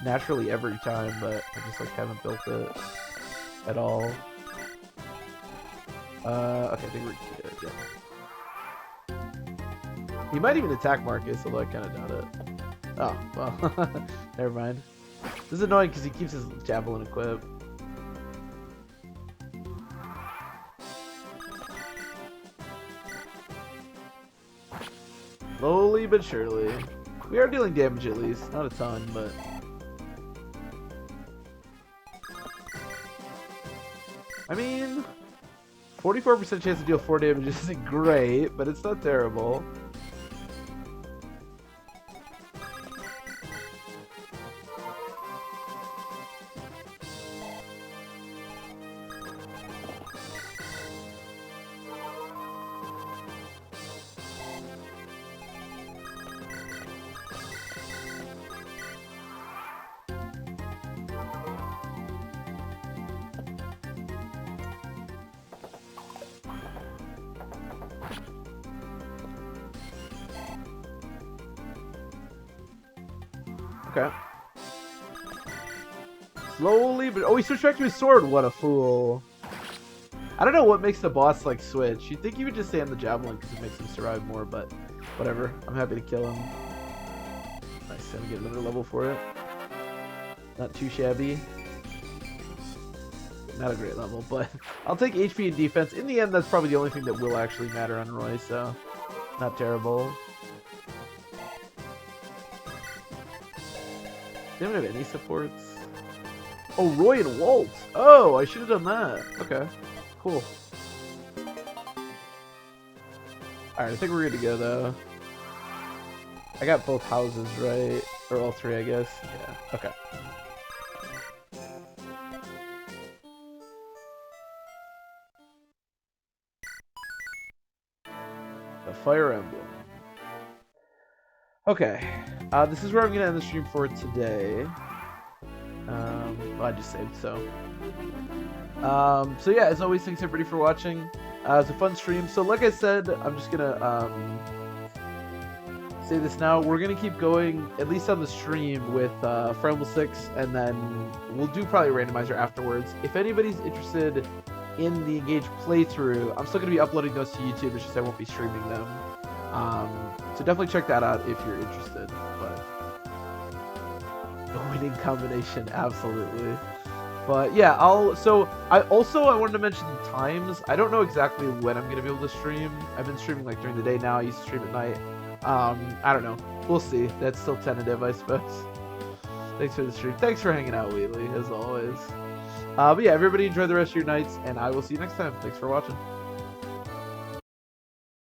naturally every time, but I just like haven't built it at all. Okay, I think we're good. Yeah. He might even attack Marcus, although I kind of doubt it. Oh, well, never mind. This is annoying because he keeps his javelin equipped. Slowly but surely. We are dealing damage at least. Not a ton, but... I mean... 44% chance to deal 4 damage isn't great, but it's not terrible. Okay. Slowly, but... Oh, he switched back to his sword! What a fool. I don't know what makes the boss, like, switch. You'd think he would just stay on the javelin because it makes him survive more, but... Whatever. I'm happy to kill him. Nice, and get another level for it. Not too shabby. Not a great level, but... I'll take HP and defense. In the end, that's probably the only thing that will actually matter on Roy, so... Not terrible. They don't have any supports. Oh, Roy and Walt. Oh, I should have done that. Okay, cool. Alright, I think we're good to go, though. I got both houses, right? Or all three, I guess. Yeah, okay. The Fire Emblem. Okay, this is where I'm going to end the stream for today. Well, I just saved, so. So yeah, as always, thanks everybody for watching. It was a fun stream. So like I said, I'm just going to say this now. We're going to keep going, at least on the stream, with Fire Emblem 6, and then we'll do probably a randomizer afterwards. If anybody's interested in the Engage playthrough, I'm still going to be uploading those to YouTube, it's just I won't be streaming them. So definitely check that out if you're interested. But the winning combination, absolutely. But yeah, I wanted to mention the times. I don't know exactly when I'm gonna be able to stream. I've been streaming like during the day now. I used to stream at night. I don't know. We'll see. That's still tentative, I suppose. Thanks for the stream. Thanks for hanging out, Wheatley, as always. But yeah, everybody enjoy the rest of your nights, and I will see you next time. Thanks for watching.